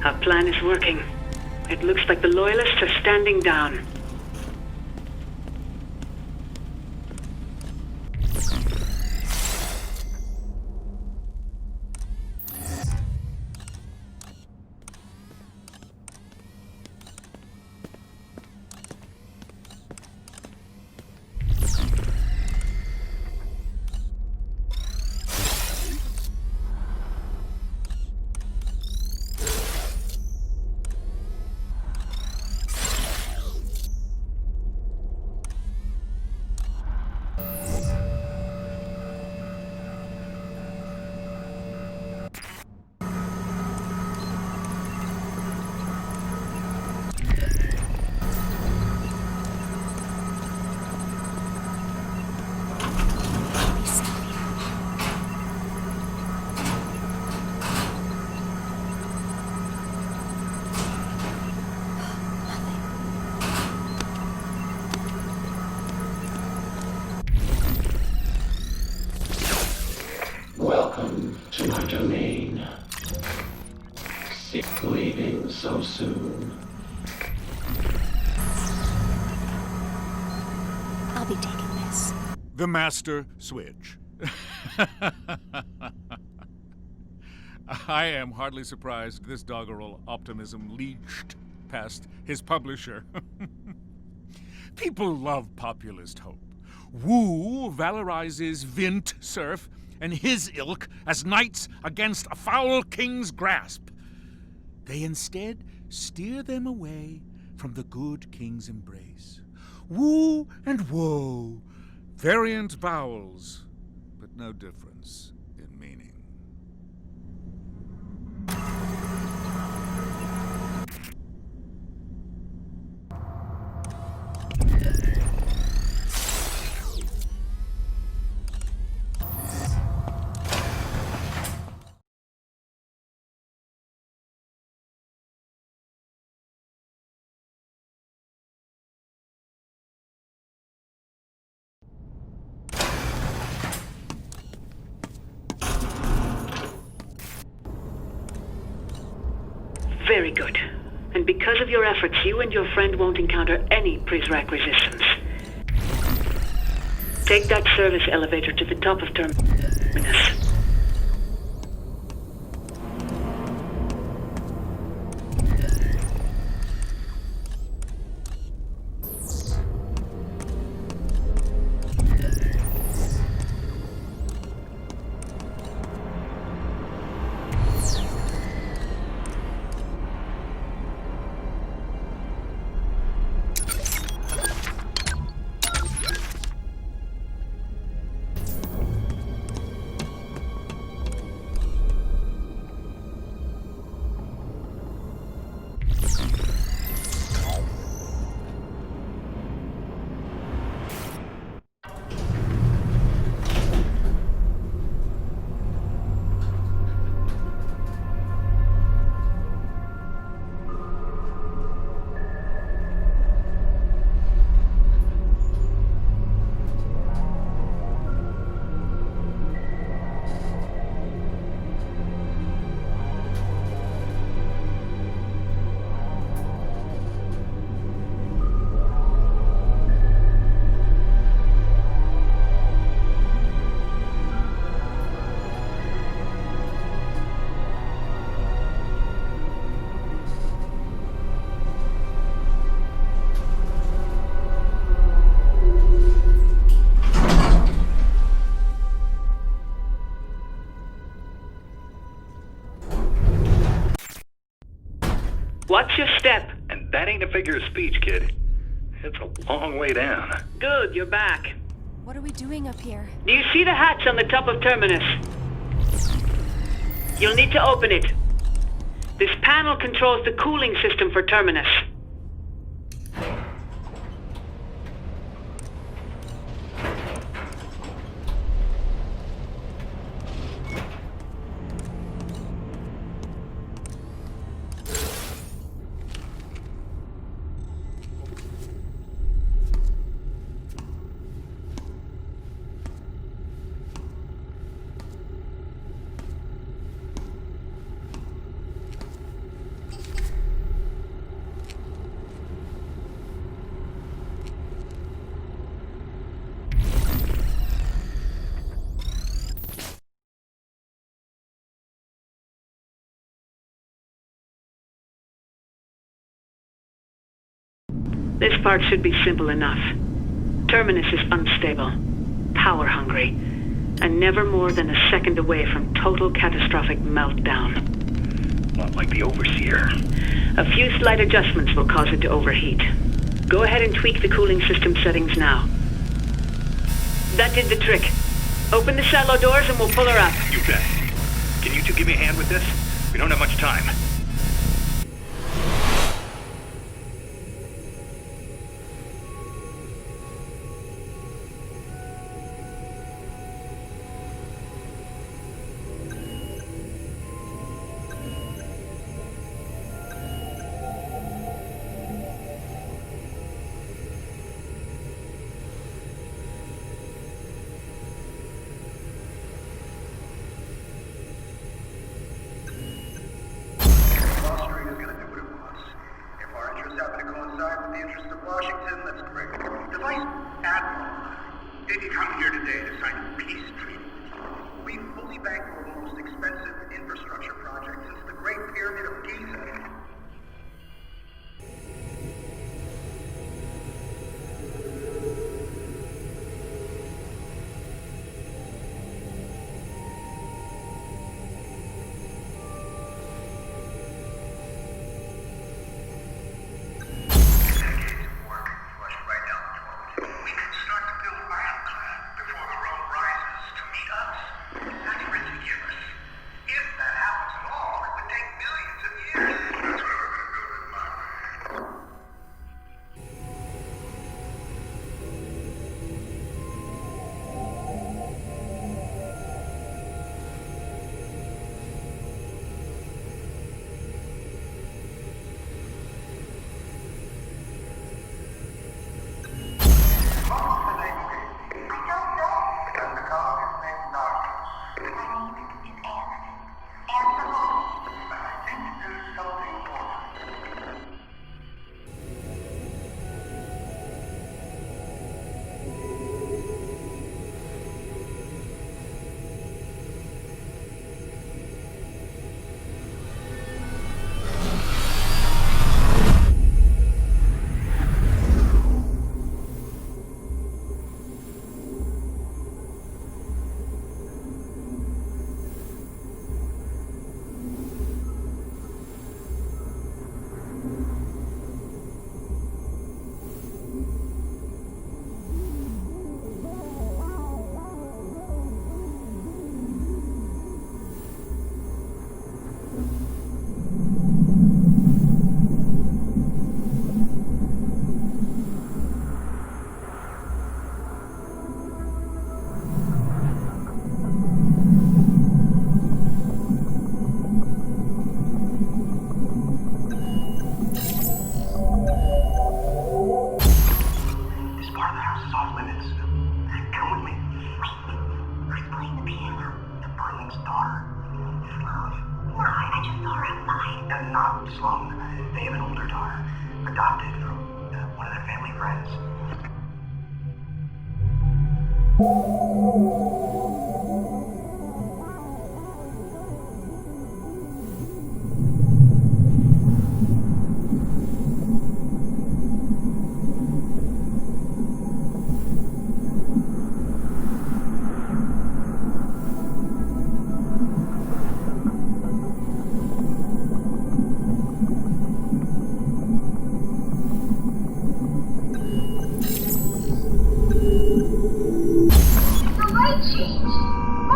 Speaker 9: Our plan is working. It looks like the Loyalists are standing down.
Speaker 10: Welcome to my domain. Sick leaving so soon.
Speaker 2: I'll be taking this.
Speaker 1: The master switch. I am hardly surprised this doggerel optimism leached past his publisher. People love populist hope. Wu valorizes Vint Cerf and his ilk as knights against a foul king's grasp. They instead steer them away from the good king's embrace. Wu and woe, variant vowels, but no difference in meaning.
Speaker 9: Very good. And because of your efforts, you and your friend won't encounter any Prizrak resistance. Take that service elevator to the top of Terminus. Watch your step.
Speaker 14: And that ain't a figure of speech, kid. It's a long way down.
Speaker 9: Good, you're back.
Speaker 2: What are we doing up here?
Speaker 9: Do you see the hatch on the top of Terminus? You'll need to open it. This panel controls the cooling system for Terminus. This part should be simple enough. Terminus is unstable, power-hungry, and never more than a second away from total catastrophic meltdown.
Speaker 14: Not like the Overseer.
Speaker 9: A few slight adjustments will cause it to overheat. Go ahead and tweak the cooling system settings now. That did the trick. Open the silo doors and we'll pull her up.
Speaker 14: You bet. Can you two give me a hand with this? We don't have much time.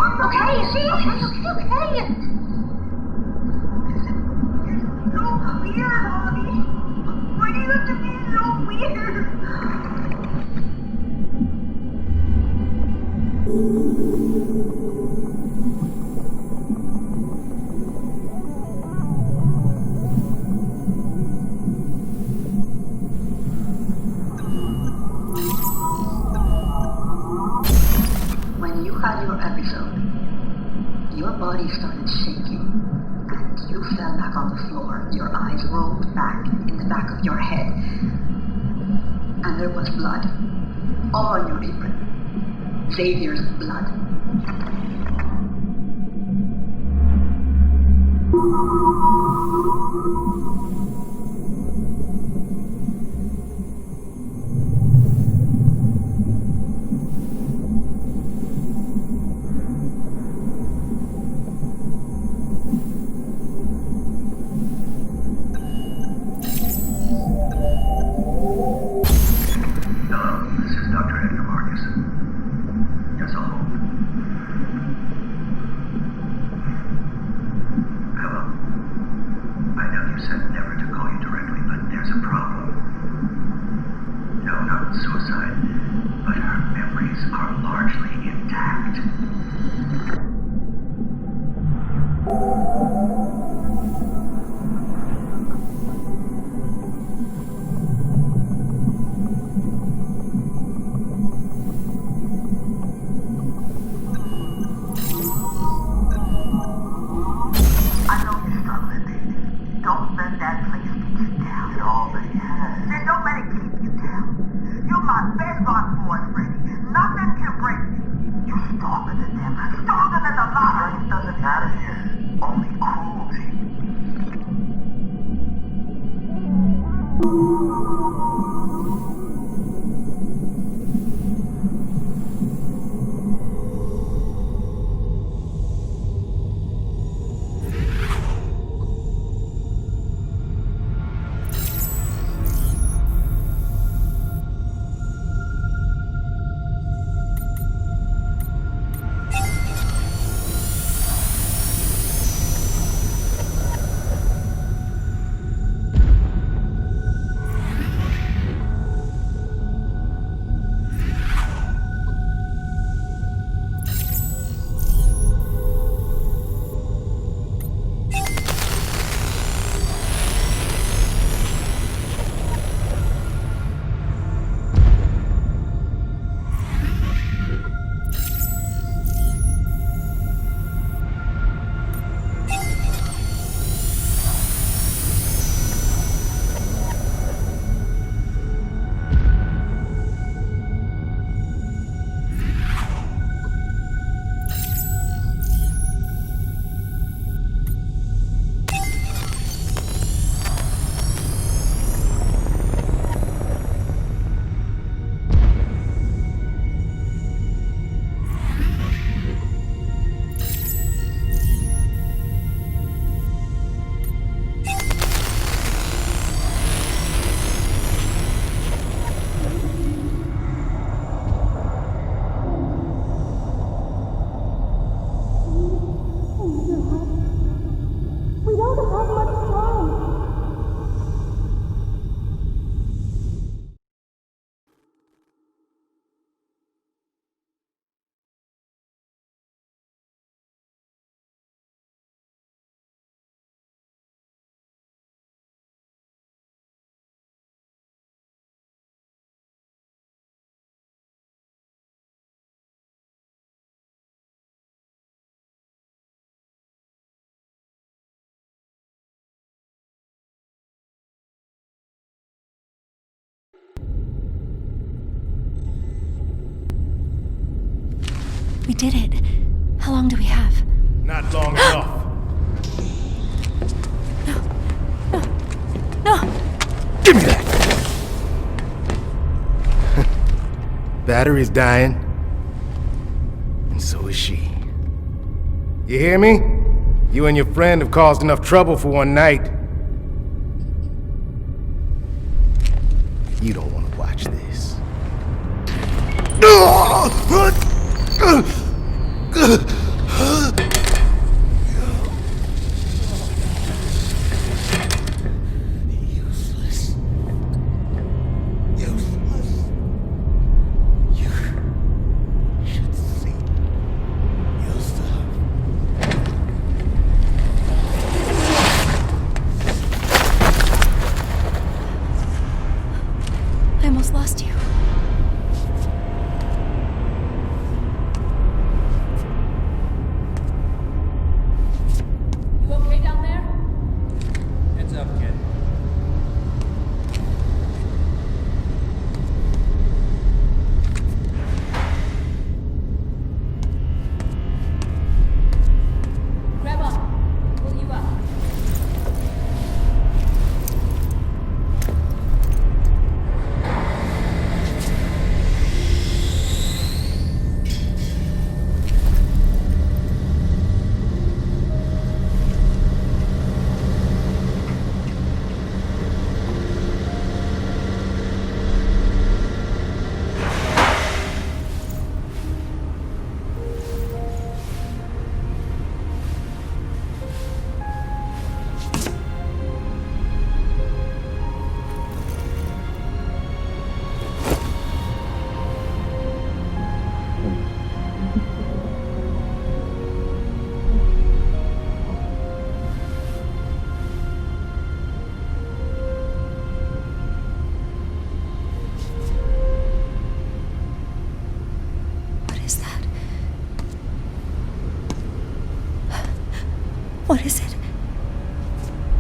Speaker 11: Okay, is she? Okay. So weird, Holly. Why do you have to be so weird?
Speaker 21: When you had your episode, your body started shaking, and you fell back on the floor. Your eyes rolled back in the back of your head, and there was blood all on your apron. Xavier's blood.
Speaker 2: We did it. How long do we have?
Speaker 4: Not long enough.
Speaker 2: No!
Speaker 4: Give me that! Battery's dying. And so is she. You hear me? You and your friend have caused enough trouble for one night. You don't want to watch this.
Speaker 2: What is it?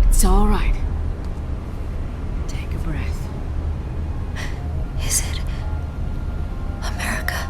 Speaker 8: It's all right. Take a breath.
Speaker 2: Is it America?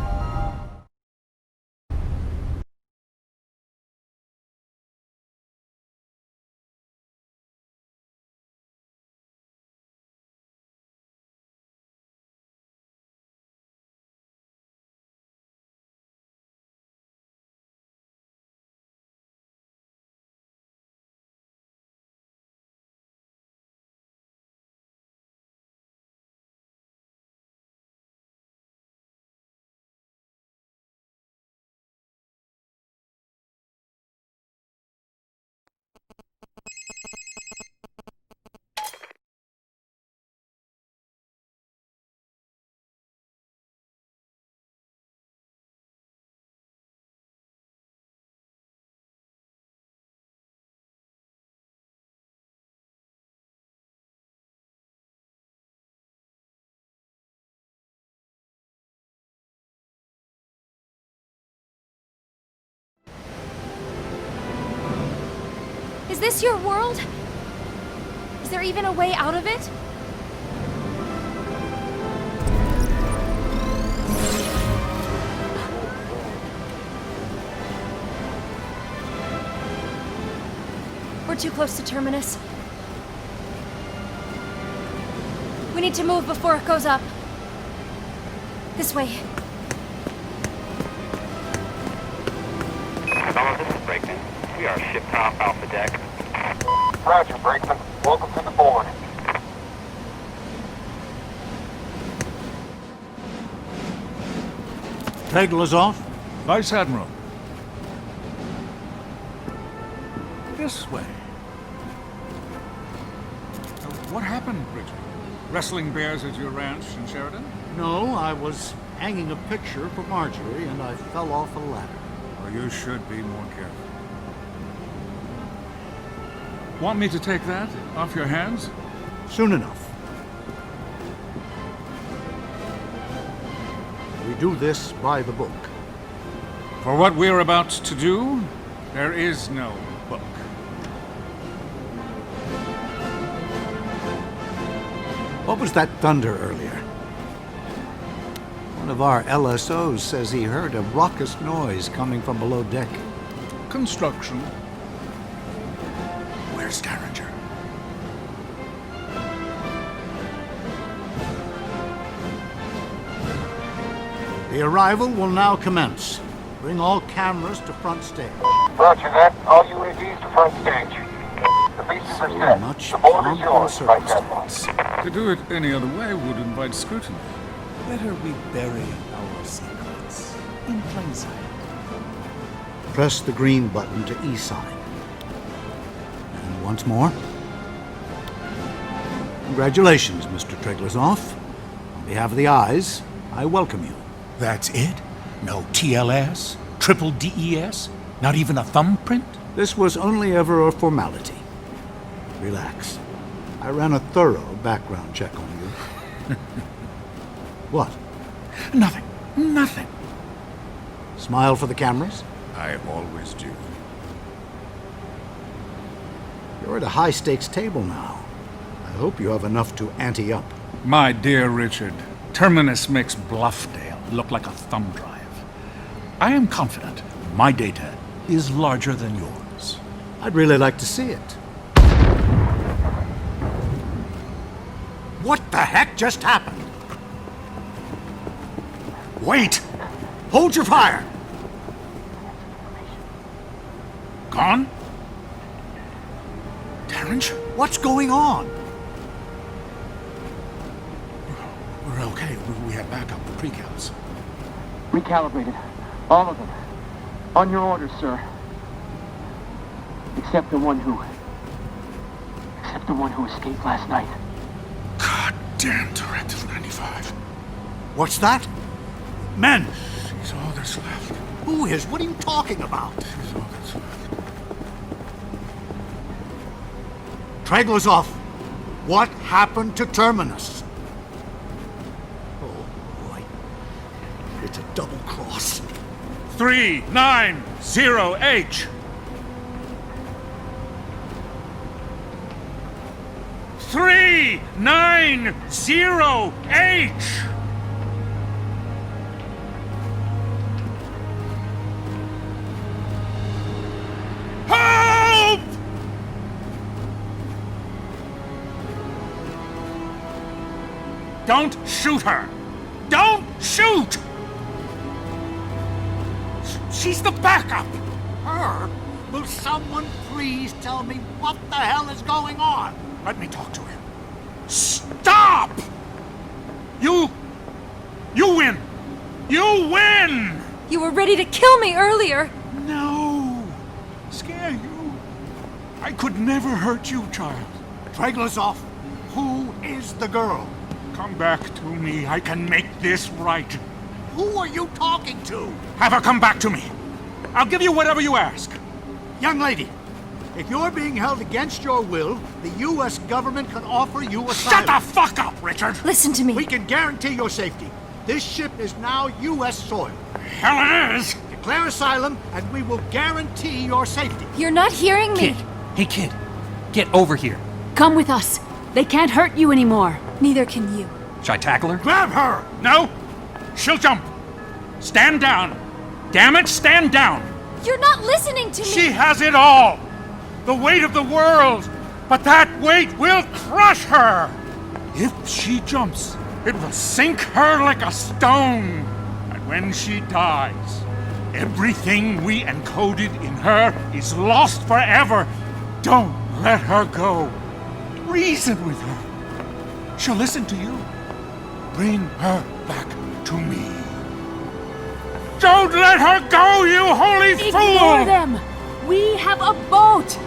Speaker 3: Is this your world? Is there even a way out of it? We're too close to Terminus. We need to move before it goes up. This way.
Speaker 15: Fellas, this is Brakeman. We are ship top Alpha Deck.
Speaker 18: Roger, Brakeman. Welcome to the board.
Speaker 1: Triglazoff? Vice Admiral. This way. What happened, Richard? Wrestling bears at your ranch in Sheridan?
Speaker 22: No, I was hanging a picture for Marjorie and I fell off a ladder.
Speaker 1: Oh, you should be more careful. Want me to take that off your hands?
Speaker 22: Soon enough. We do this by the book.
Speaker 1: For what we're about to do, there is no book.
Speaker 22: What was that thunder earlier? One of our LSOs says he heard a raucous noise coming from below deck.
Speaker 1: Construction. Where's Derringer?
Speaker 22: The arrival will now commence. Bring all cameras to front stage.
Speaker 18: Roger that. All UAVs to front stage. The pieces are set.
Speaker 22: Much
Speaker 18: The board is
Speaker 22: pomp
Speaker 18: yours,
Speaker 22: and
Speaker 18: Vice Admiral.
Speaker 22: circumstance.
Speaker 1: To do it any other way would invite scrutiny.
Speaker 23: Better we bury our secrets in plain sight.
Speaker 22: Press the green button to E-sign. And once more. Congratulations, Mr. Triglazoff. On behalf of the Eyes, I welcome you.
Speaker 1: That's it? No TLS? Triple DES? Not even a thumbprint?
Speaker 22: This was only ever a formality. Relax. I ran a thorough background check on you. What?
Speaker 1: Nothing. Nothing.
Speaker 22: Smile for the cameras?
Speaker 1: I always do.
Speaker 22: You're at a high-stakes table now. I hope you have enough to ante up.
Speaker 1: My dear Richard, Terminus makes Bluffdale look like a thumb drive. I am confident my data is larger than yours.
Speaker 22: I'd really like to see it. What the heck just happened? Wait! Hold your fire!
Speaker 1: Gone? Terrence?
Speaker 22: What's going on?
Speaker 1: We're okay. We have backup precals.
Speaker 24: Recalibrated. All of them. On your orders, sir. Except the one who escaped last night.
Speaker 1: God damn Directive 95.
Speaker 22: What's that? Men!
Speaker 1: She's all that's left.
Speaker 22: Who is? What are you talking about?
Speaker 1: She's all that's left.
Speaker 22: Triglazoff, what happened to Terminus? Oh, boy. It's a double cross.
Speaker 1: 390H. 390H! Help! Don't shoot her! Don't shoot! She's the backup!
Speaker 22: Her? Will someone please tell me what the hell is going on?
Speaker 1: Let me talk to him. Stop! You win! You win!
Speaker 3: You were ready to kill me earlier!
Speaker 1: No! Scare you? I could never hurt you, child.
Speaker 22: Triglasov, who is the girl?
Speaker 1: Come back to me. I can make this right.
Speaker 22: Who are you talking to?
Speaker 1: Have her come back to me. I'll give you whatever you ask.
Speaker 22: Young lady, if you're being held against your will, the U.S. government can offer you asylum.
Speaker 1: Shut the fuck up, Richard!
Speaker 3: Listen to me.
Speaker 22: We can guarantee your safety. This ship is now U.S. soil.
Speaker 1: Hell it is!
Speaker 22: Declare asylum, and we will guarantee your safety.
Speaker 3: You're not hearing me.
Speaker 5: Kid. Hey, kid. Get over here.
Speaker 8: Come with us. They can't hurt you anymore.
Speaker 3: Neither can you.
Speaker 5: Should I tackle her?
Speaker 1: Grab her! No! She'll jump. Stand down. Damn it, stand down!
Speaker 3: You're not listening to me!
Speaker 1: She has it all! The weight of the world! But that weight will crush her! If she jumps, it will sink her like a stone. And when she dies, everything we encoded in her is lost forever. Don't let her go. Reason with her. She'll listen to you. Bring her back to me. Don't let her go, you holy fool!
Speaker 8: Ignore them! We have a boat!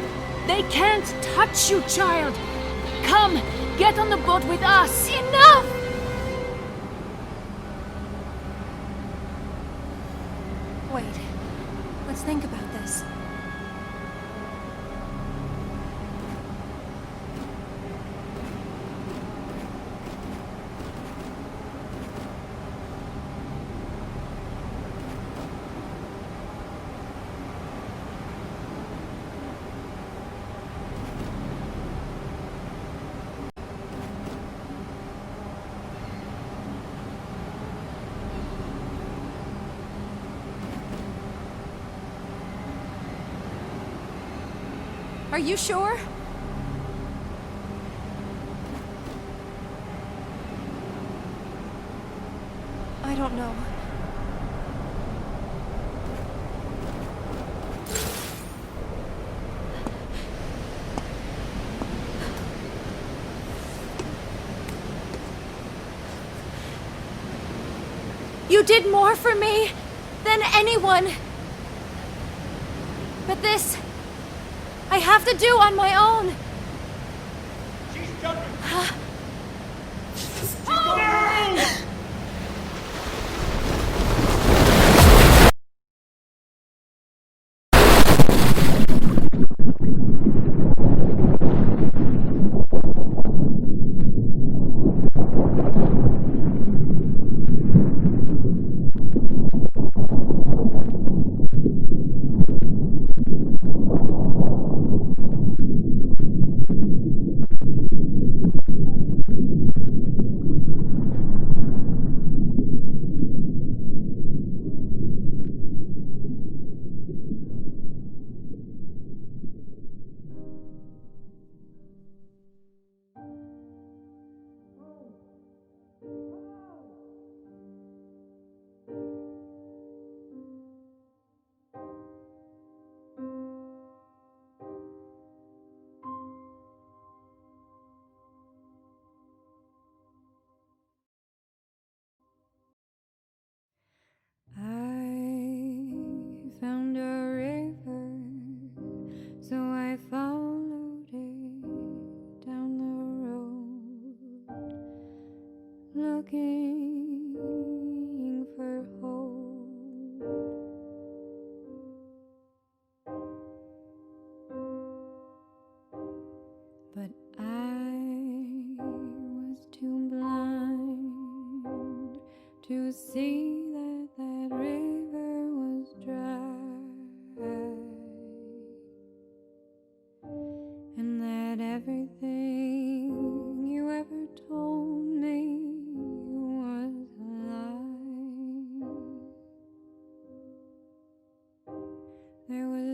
Speaker 8: They can't touch you, child! Come, get on the boat with us!
Speaker 3: Enough! Wait. Let's think about this. Are you sure? I don't know. You did more for me than anyone. But this, I have to do on my own.
Speaker 1: She's jumping.
Speaker 6: Found a river, so I followed it down the road, looking for hope. But I was too blind to see that that river was dry, and that everything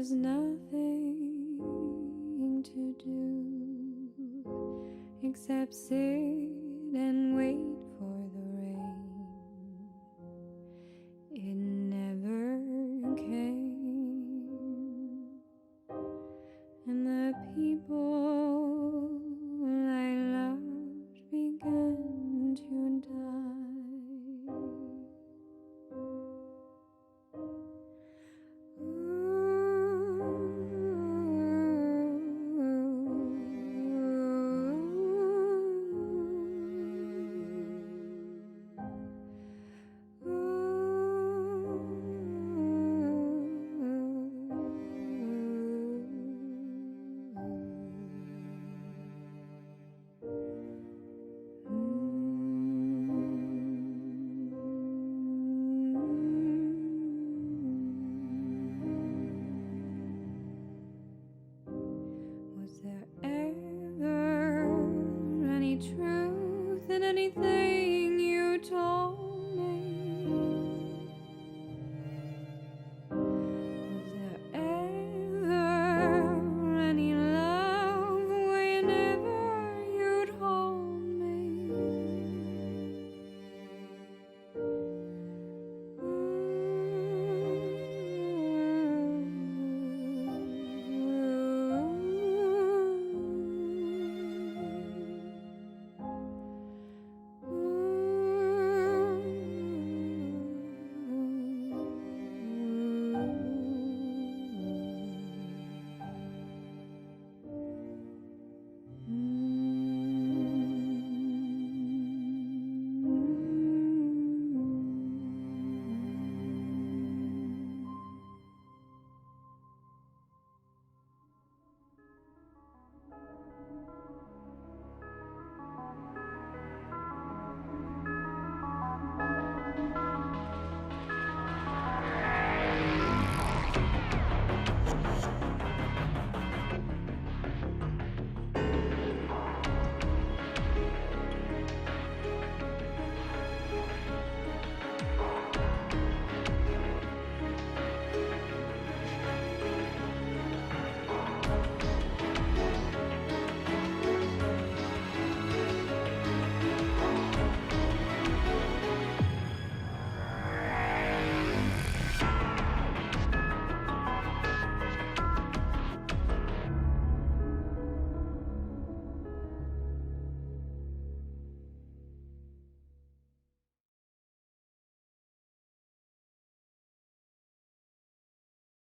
Speaker 6: was nothing to do except sit and wait for the rain. It never came, and the people I loved began to die. Was there ever any truth in anything